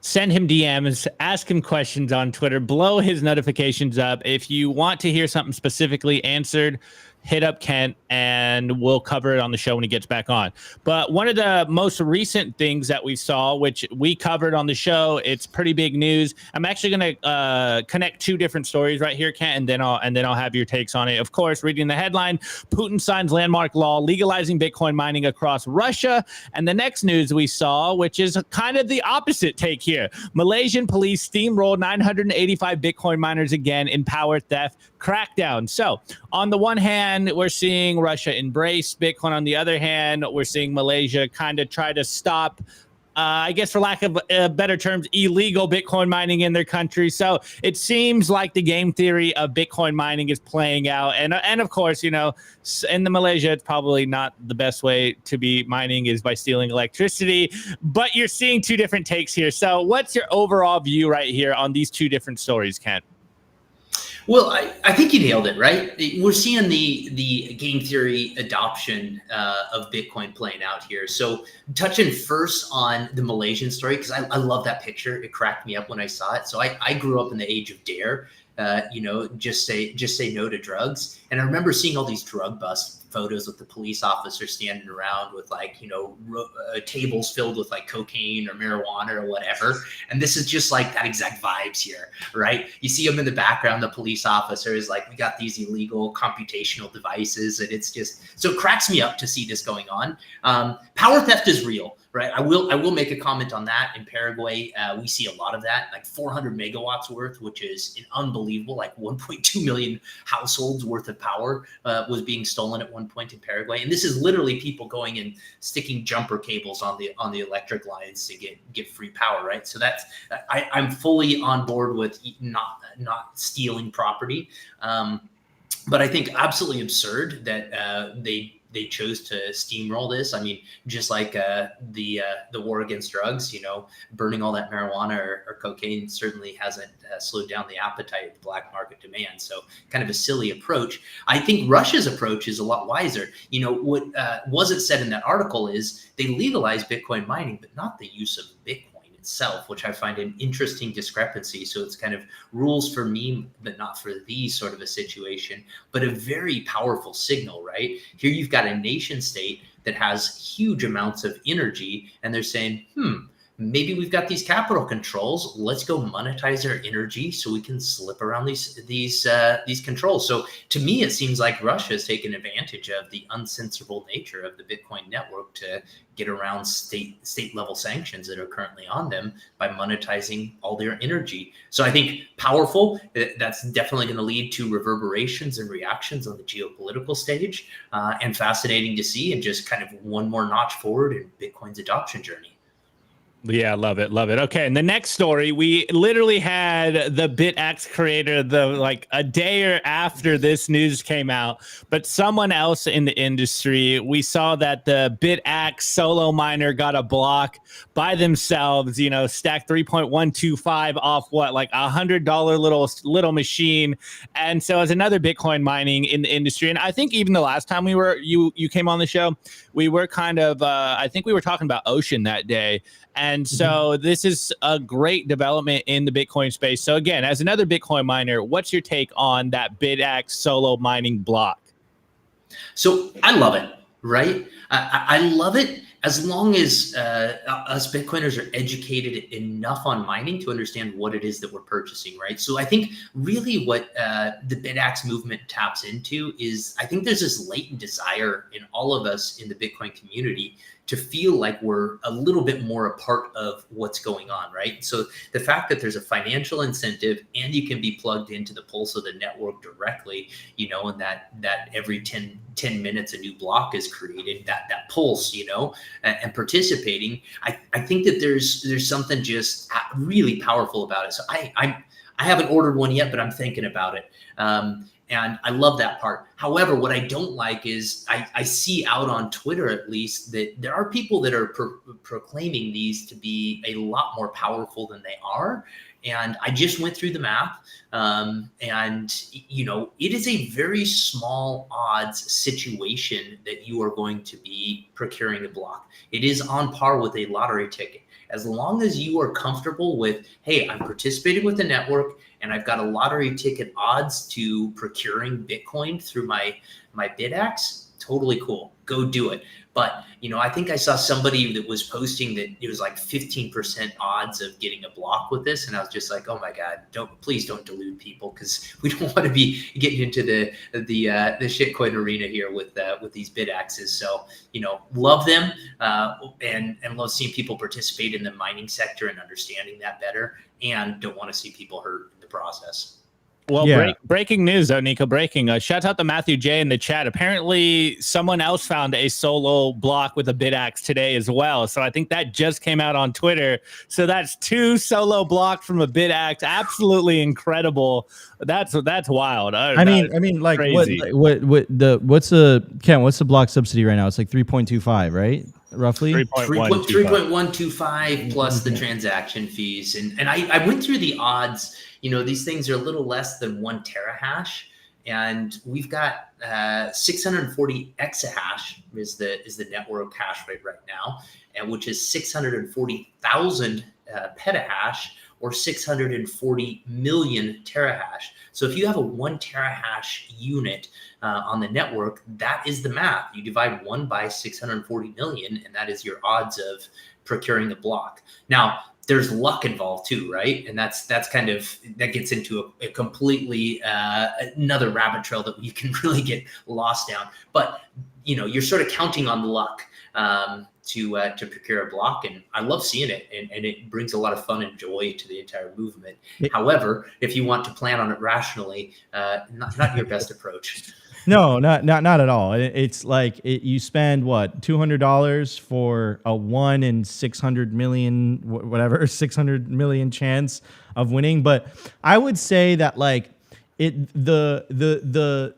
send him DMs, ask him questions on Twitter, blow his notifications up. If you want to hear something specifically answered, hit up Kent and we'll cover it on the show when he gets back on. But one of the most recent things that we saw, which we covered on the show, it's pretty big news. I'm actually going to connect two different stories right here, Kent, and then I'll have your takes on it. Of course, reading the headline, Putin signs landmark law legalizing Bitcoin mining across Russia. And the next news we saw, which is kind of the opposite take here. Malaysian police steamrolled 985 Bitcoin miners again in power theft, crackdown. So on the one hand, we're seeing Russia embrace Bitcoin. On the other hand, we're seeing Malaysia kind of try to stop, I guess, for lack of better terms, illegal Bitcoin mining in their country. So it seems like the game theory of Bitcoin mining is playing out. And of course, you know, in the Malaysia, it's probably not the best way to be mining is by stealing electricity. But you're seeing two different takes here. So what's your overall view right here on these two different stories, Kent? Well, I think you nailed it, right? We're seeing the game theory adoption of Bitcoin playing out here. So touching first on the Malaysian story, because I love that picture. It cracked me up when I saw it. So I grew up in the age of DARE, you know, just say no to drugs. And I remember seeing all these drug bust photos with the police officer standing around with, like, you know, tables filled with like cocaine or marijuana or whatever. And this is just like that exact vibes here, right? You see them in the background, the police officer is like, we got these illegal computational devices. And it's just, so it cracks me up to see this going on. Power theft is real, right? I will make a comment on that. In Paraguay, we see a lot of that, like 400 megawatts worth, which is an unbelievable, like 1.2 million households worth of power was being stolen at one point in Paraguay. And this is literally people going and sticking jumper cables on the electric lines to get free power, right? So that's, I'm fully on board with not stealing property. But I think absolutely absurd that they chose to steamroll this. I mean, just like the war against drugs, you know, burning all that marijuana or cocaine certainly hasn't slowed down the appetite of the black market demand. So kind of a silly approach. I think Russia's approach is a lot wiser. You know, what wasn't said in that article is they legalized Bitcoin mining, but not the use of Bitcoin itself, which I find an interesting discrepancy. So it's kind of rules for me, but not for thee sort of a situation, but a very powerful signal, right? Here you've got a nation state that has huge amounts of energy, and they're saying, maybe we've got these capital controls. Let's go monetize our energy so we can slip around these controls. So to me, it seems like Russia has taken advantage of the uncensorable nature of the Bitcoin network to get around state level sanctions that are currently on them by monetizing all their energy. So I think powerful. That's definitely going to lead to reverberations and reactions on the geopolitical stage, and fascinating to see, and just kind of one more notch forward in Bitcoin's adoption journey. Yeah, love it. Love it. Okay. And the next story, we literally had the BitX creator like a day after this news came out, but someone else in the industry, we saw that the BitX solo miner got a block by themselves, you know, stacked 3.125 off what, like $100 little machine. And so as another Bitcoin mining in the industry, and I think even the last time you came on the show, we were kind of, I think we were talking about Ocean that day. And so this is a great development in the Bitcoin space. So again, as another Bitcoin miner, what's your take on that BitX solo mining block? So I love it, right? I love it as long as us Bitcoiners are educated enough on mining to understand what it is that we're purchasing, right? So I think really what the BitX movement taps into is, I think there's this latent desire in all of us in the Bitcoin community to feel like we're a little bit more a part of what's going on, right? So the fact that there's a financial incentive and you can be plugged into the pulse of the network directly, you know, and that every 10 minutes a new block is created, that pulse, you know, and participating, I think that there's something just really powerful about it. So I haven't ordered one yet, but I'm thinking about it. And I love that part. However, what I don't like is I see out on Twitter, at least, that there are people that are proclaiming these to be a lot more powerful than they are. And I just went through the math, and, you know, it is a very small odds situation that you are going to be procuring a block. It is on par with a lottery ticket. As long as you are comfortable with, hey, I'm participating with the network and I've got a lottery ticket odds to procuring Bitcoin through my BitX, totally cool. Go do it. But, you know, I think I saw somebody that was posting that it was like 15% odds of getting a block with this. And I was just like, oh my God, please don't delude people, because we don't want to be getting into the shitcoin arena here with these BitXs. So, you know, love them and love seeing people participate in the mining sector and understanding that better, and don't want to see people hurt in the process. Well, Yeah. breaking news, though, Nico. Breaking. Shout out to Matthew J in the chat. Apparently, someone else found a solo block with a bid axe today as well. So I think that just came out on Twitter. So that's 2 solo blocks from a bid axe. Absolutely incredible. That's wild. I mean, like crazy. what's the block subsidy right now? It's like 3.25, right? Roughly. 3.125 plus the transaction fees. And I went through the odds. You know, these things are a little less than 1 terahash, and we've got 640 exahash is the network hash rate right now, and which is 640,000 petahash or 640 million terahash. So if you have a 1 terahash unit on the network, that is the math. You divide 1 by 640 million, and that is your odds of procuring a block. Now, there's luck involved too, right? And that's kind of, that gets into a completely another rabbit trail that you can really get lost down. But you know, you're sort of counting on the luck to procure a block, and I love seeing it, and it brings a lot of fun and joy to the entire movement. However, if you want to plan on it rationally, not your best approach. No, not at all. It's like you spend what, $200 for a 1 in 600 million, whatever, 600 million chance of winning. But I would say that like the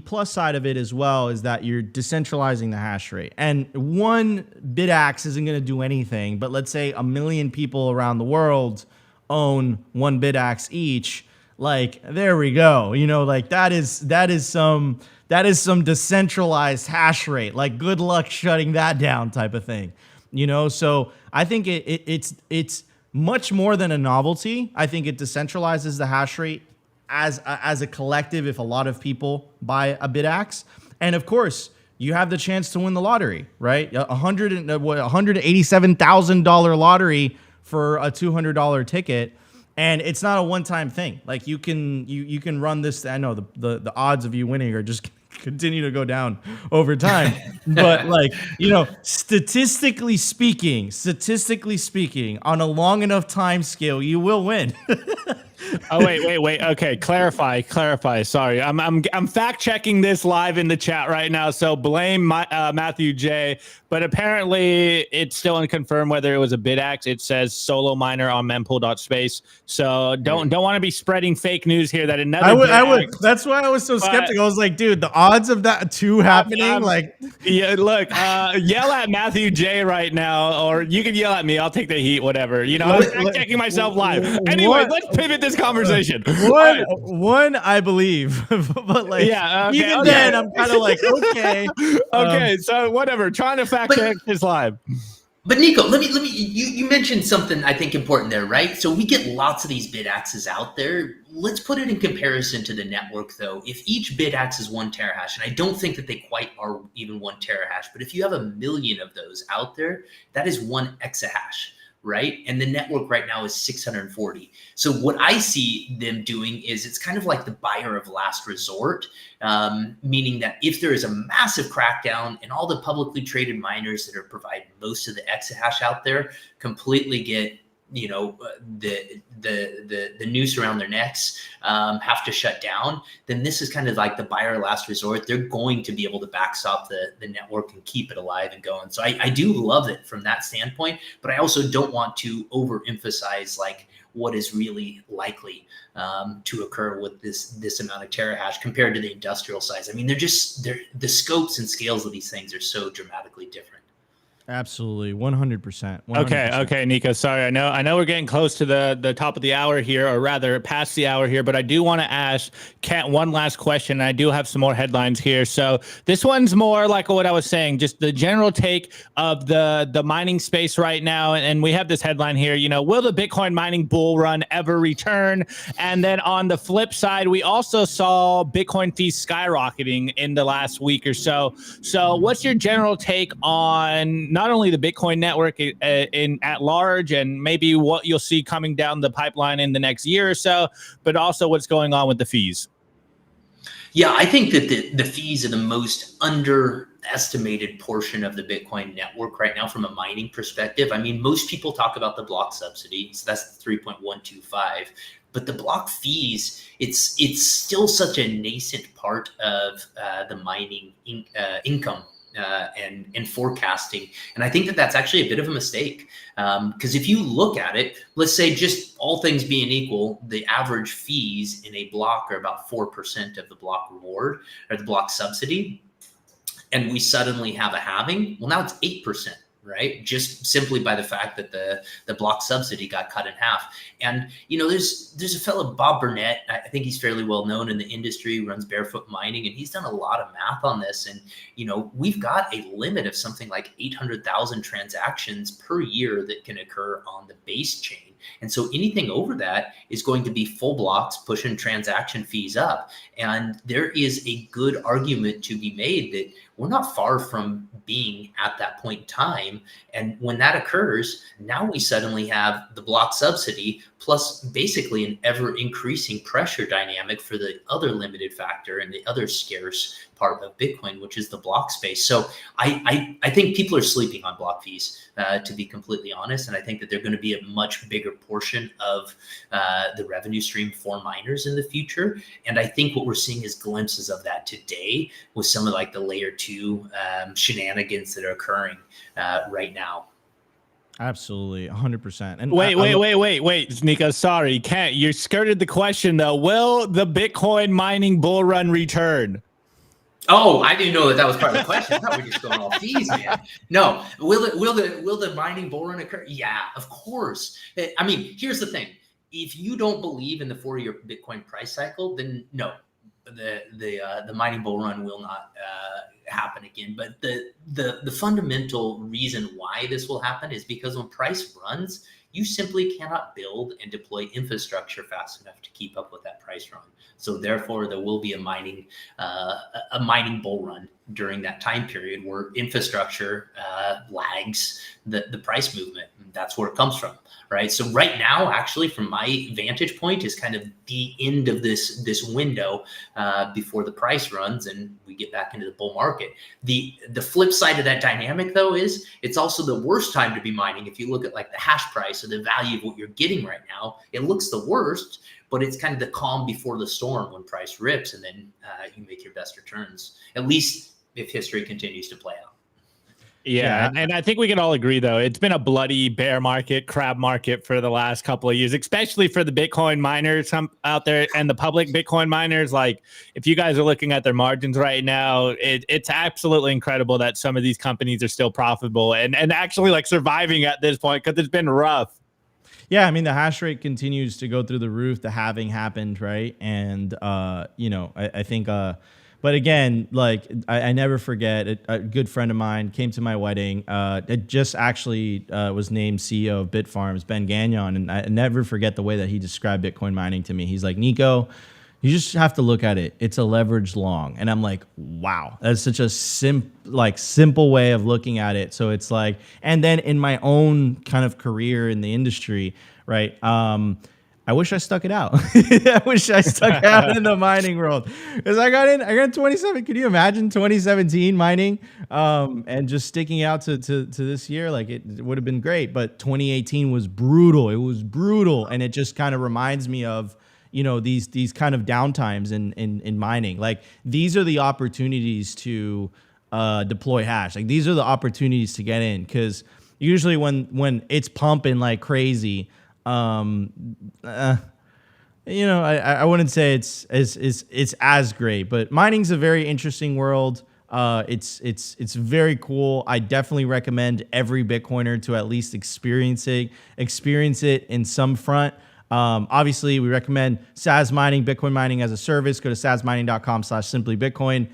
plus side of it as well is that you're decentralizing the hash rate. And 1 bid axe isn't going to do anything. But let's say 1 million people around the world own 1 bid axe each. Like, there we go. You know, like that is some decentralized hash rate. Like, good luck shutting that down type of thing. You know, so I think it's much more than a novelty. I think it decentralizes the hash rate as a collective if a lot of people buy a bid axe. And of course, you have the chance to win the lottery, right? $187,000 lottery for a $200 ticket. And it's not a one-time thing. Like you can run this. I know the odds of you winning are just continue to go down over time. But like, you know, statistically speaking, on a long enough time scale, you will win. Oh, wait. Okay, clarify. Sorry, I'm fact checking this live in the chat right now. So blame Matthew J. But apparently it's still unconfirmed whether it was a bid axe. It says solo miner on mempool.space. So don't want to be spreading fake news here that another. I would. That's why I was so skeptical. I was like, dude, the odds of that too happening, like. Yeah, look, yell at Matthew J right now, or you can yell at me. I'll take the heat, whatever. You know, I'm fact checking myself live. Anyway, let's pivot this conversation. One, I believe, but like, yeah, okay, even then, I'm kind of like, okay, okay, so whatever. Trying to fact check this live. But Nico, let me. You mentioned something I think important there, right? So we get lots of these bid axes out there. Let's put it in comparison to the network, though. If each bid axe is 1 terahash, and I don't think that they quite are even 1 terahash, but if you have 1 million of those out there, that is 1 exahash, right? And the network right now is 640. So what I see them doing is it's kind of like the buyer of last resort, meaning that if there is a massive crackdown and all the publicly traded miners that are providing most of the exahash out there completely get, you know, the noose around their necks, have to shut down, then this is kind of like the buyer last resort. They're going to be able to backstop the network and keep it alive and going. So I do love it from that standpoint, but I also don't want to overemphasize like what is really likely to occur with this amount of terahash compared to the industrial size. I mean, the scopes and scales of these things are so dramatically different. Absolutely, 100%. Okay, Nico. Sorry, I know we're getting close to the top of the hour here, or rather past the hour here. But I do want to ask Kat one last question. I do have some more headlines here. So this one's more like what I was saying, just the general take of the mining space right now. And we have this headline here. You know, will the Bitcoin mining bull run ever return? And then on the flip side, we also saw Bitcoin fees skyrocketing in the last week or so. So what's your general take on not only the Bitcoin network at large, and maybe what you'll see coming down the pipeline in the next year or so, but also what's going on with the fees? Yeah, I think that the fees are the most underestimated portion of the Bitcoin network right now from a mining perspective. I mean, most people talk about the block subsidy, so that's 3.125. But the block fees, it's still such a nascent part of the mining income and forecasting. And I think that that's actually a bit of a mistake. Because if you look at it, let's say just all things being equal, the average fees in a block are about 4% of the block reward or the block subsidy. And we suddenly have a halving. Well, now it's 8%. Right, just simply by the fact that the block subsidy got cut in half. And there's a fellow, Bob Burnett. I think he's fairly well known in the industry, runs Barefoot Mining, and he's done a lot of math on this. And we've got a limit of something like 800,000 transactions per year that can occur on the base chain. And so anything over that is going to be full blocks pushing transaction fees up. And there is a good argument to be made that we're not far from being at that point in time. And when that occurs, now we suddenly have the block subsidy plus basically an ever increasing pressure dynamic for the other limited factor and the other scarce part of Bitcoin, which is the block space. So I think people are sleeping on block fees, to be completely honest. And I think that they're going to be a much bigger portion of the revenue stream for miners in the future. And I think what we're seeing is glimpses of that today with some of like the layer 2 shenanigans that are occurring right now. Absolutely, 100%. And wait, Nico. Sorry, you skirted the question though. Will the Bitcoin mining bull run return? Oh, I didn't know that was part of the question. I thought we were just going all fees, man. No, will the mining bull run occur? Yeah, of course. I mean, here's the thing: if you don't believe in the 4-year Bitcoin price cycle, then no, the mining bull run will not happen again. But the fundamental reason why this will happen is because when price runs, you simply cannot build and deploy infrastructure fast enough to keep up with that price run. So therefore, there will be a mining bull run during that time period where infrastructure lags the price movement. That's where it comes from, right? So right now, actually, from my vantage point, is kind of the end of this window before the price runs and we get back into the bull market. The flip side of that dynamic, though, is it's also the worst time to be mining. If you look at like the hash price or the value of what you're getting right now, it looks the worst, but it's kind of the calm before the storm when price rips, and then you make your best returns, at least if history continues to play out. Yeah, and I think we can all agree, though, it's been a bloody bear market, crab market for the last couple of years, especially for the Bitcoin miners out there and the public Bitcoin miners. Like, if you guys are looking at their margins right now, it's absolutely incredible that some of these companies are still profitable and actually like surviving at this point, because it's been rough. Yeah, I mean, the hash rate continues to go through the roof. The halving happened, right? And, I think, but again, like, I never forget, a good friend of mine came to my wedding. It just actually was named CEO of Bitfarms, Ben Gagnon. And I never forget the way that he described Bitcoin mining to me. He's like, Nico, you just have to look at it. It's a leveraged long. And I'm like, wow, that's such a simple way of looking at it. So it's like, and then in my own kind of career in the industry, right? I wish I stuck it out. I wish I stuck out in the mining world, because I got in 27. Can you imagine 2017 mining and just sticking out to this year? Like, it would have been great, but 2018 was brutal. It was brutal. And it just kind of reminds me of, these kind of downtimes in mining. Like, these are the opportunities to deploy hash. Like, these are the opportunities to get in, because usually when it's pumping like crazy, I wouldn't say it's as great, but mining's a very interesting world. It's very cool. I definitely recommend every Bitcoiner to at least experience it in some front. Obviously, we recommend Sazmining, Bitcoin mining as a service. Go to sazmining.com/simplybitcoin.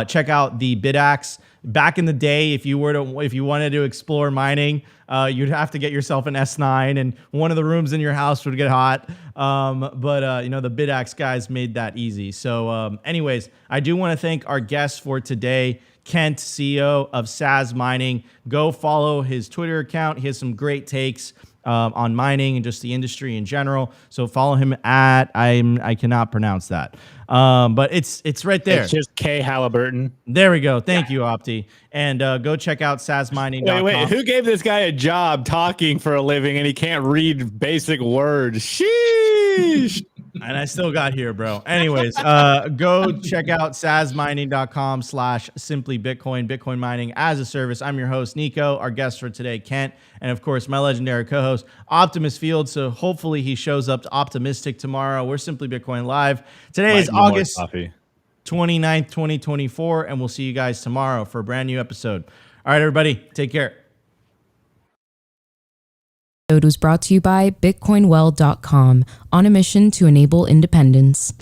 Check out the BitAxe. Back in the day, if you wanted to explore mining, you'd have to get yourself an S9, and one of the rooms in your house would get hot. But the BitAxe guys made that easy. So anyways, I do want to thank our guests for today, Kent, CEO of Sazmining. Go follow his Twitter account. He has some great takes on mining and just the industry in general. So follow him at I cannot pronounce that, but it's right there. It's just K Halliburton. There we go. Thank you, Opti. And go check out sazmining.com. Wait, who gave this guy a job talking for a living and he can't read basic words? Sheesh. And I still got here, bro. Anyways, go check out sazmining.com/simplybitcoin, Bitcoin mining as a service. I'm your host, Nico. Our guest for today, Kent. And of course, my legendary co-host, Optimus Field. So hopefully he shows up optimistic tomorrow. We're Simply Bitcoin Live. Today is August 29th, 2024. And we'll see you guys tomorrow for a brand new episode. All right, everybody, take care. It was brought to you by BitcoinWell.com, on a mission to enable independence.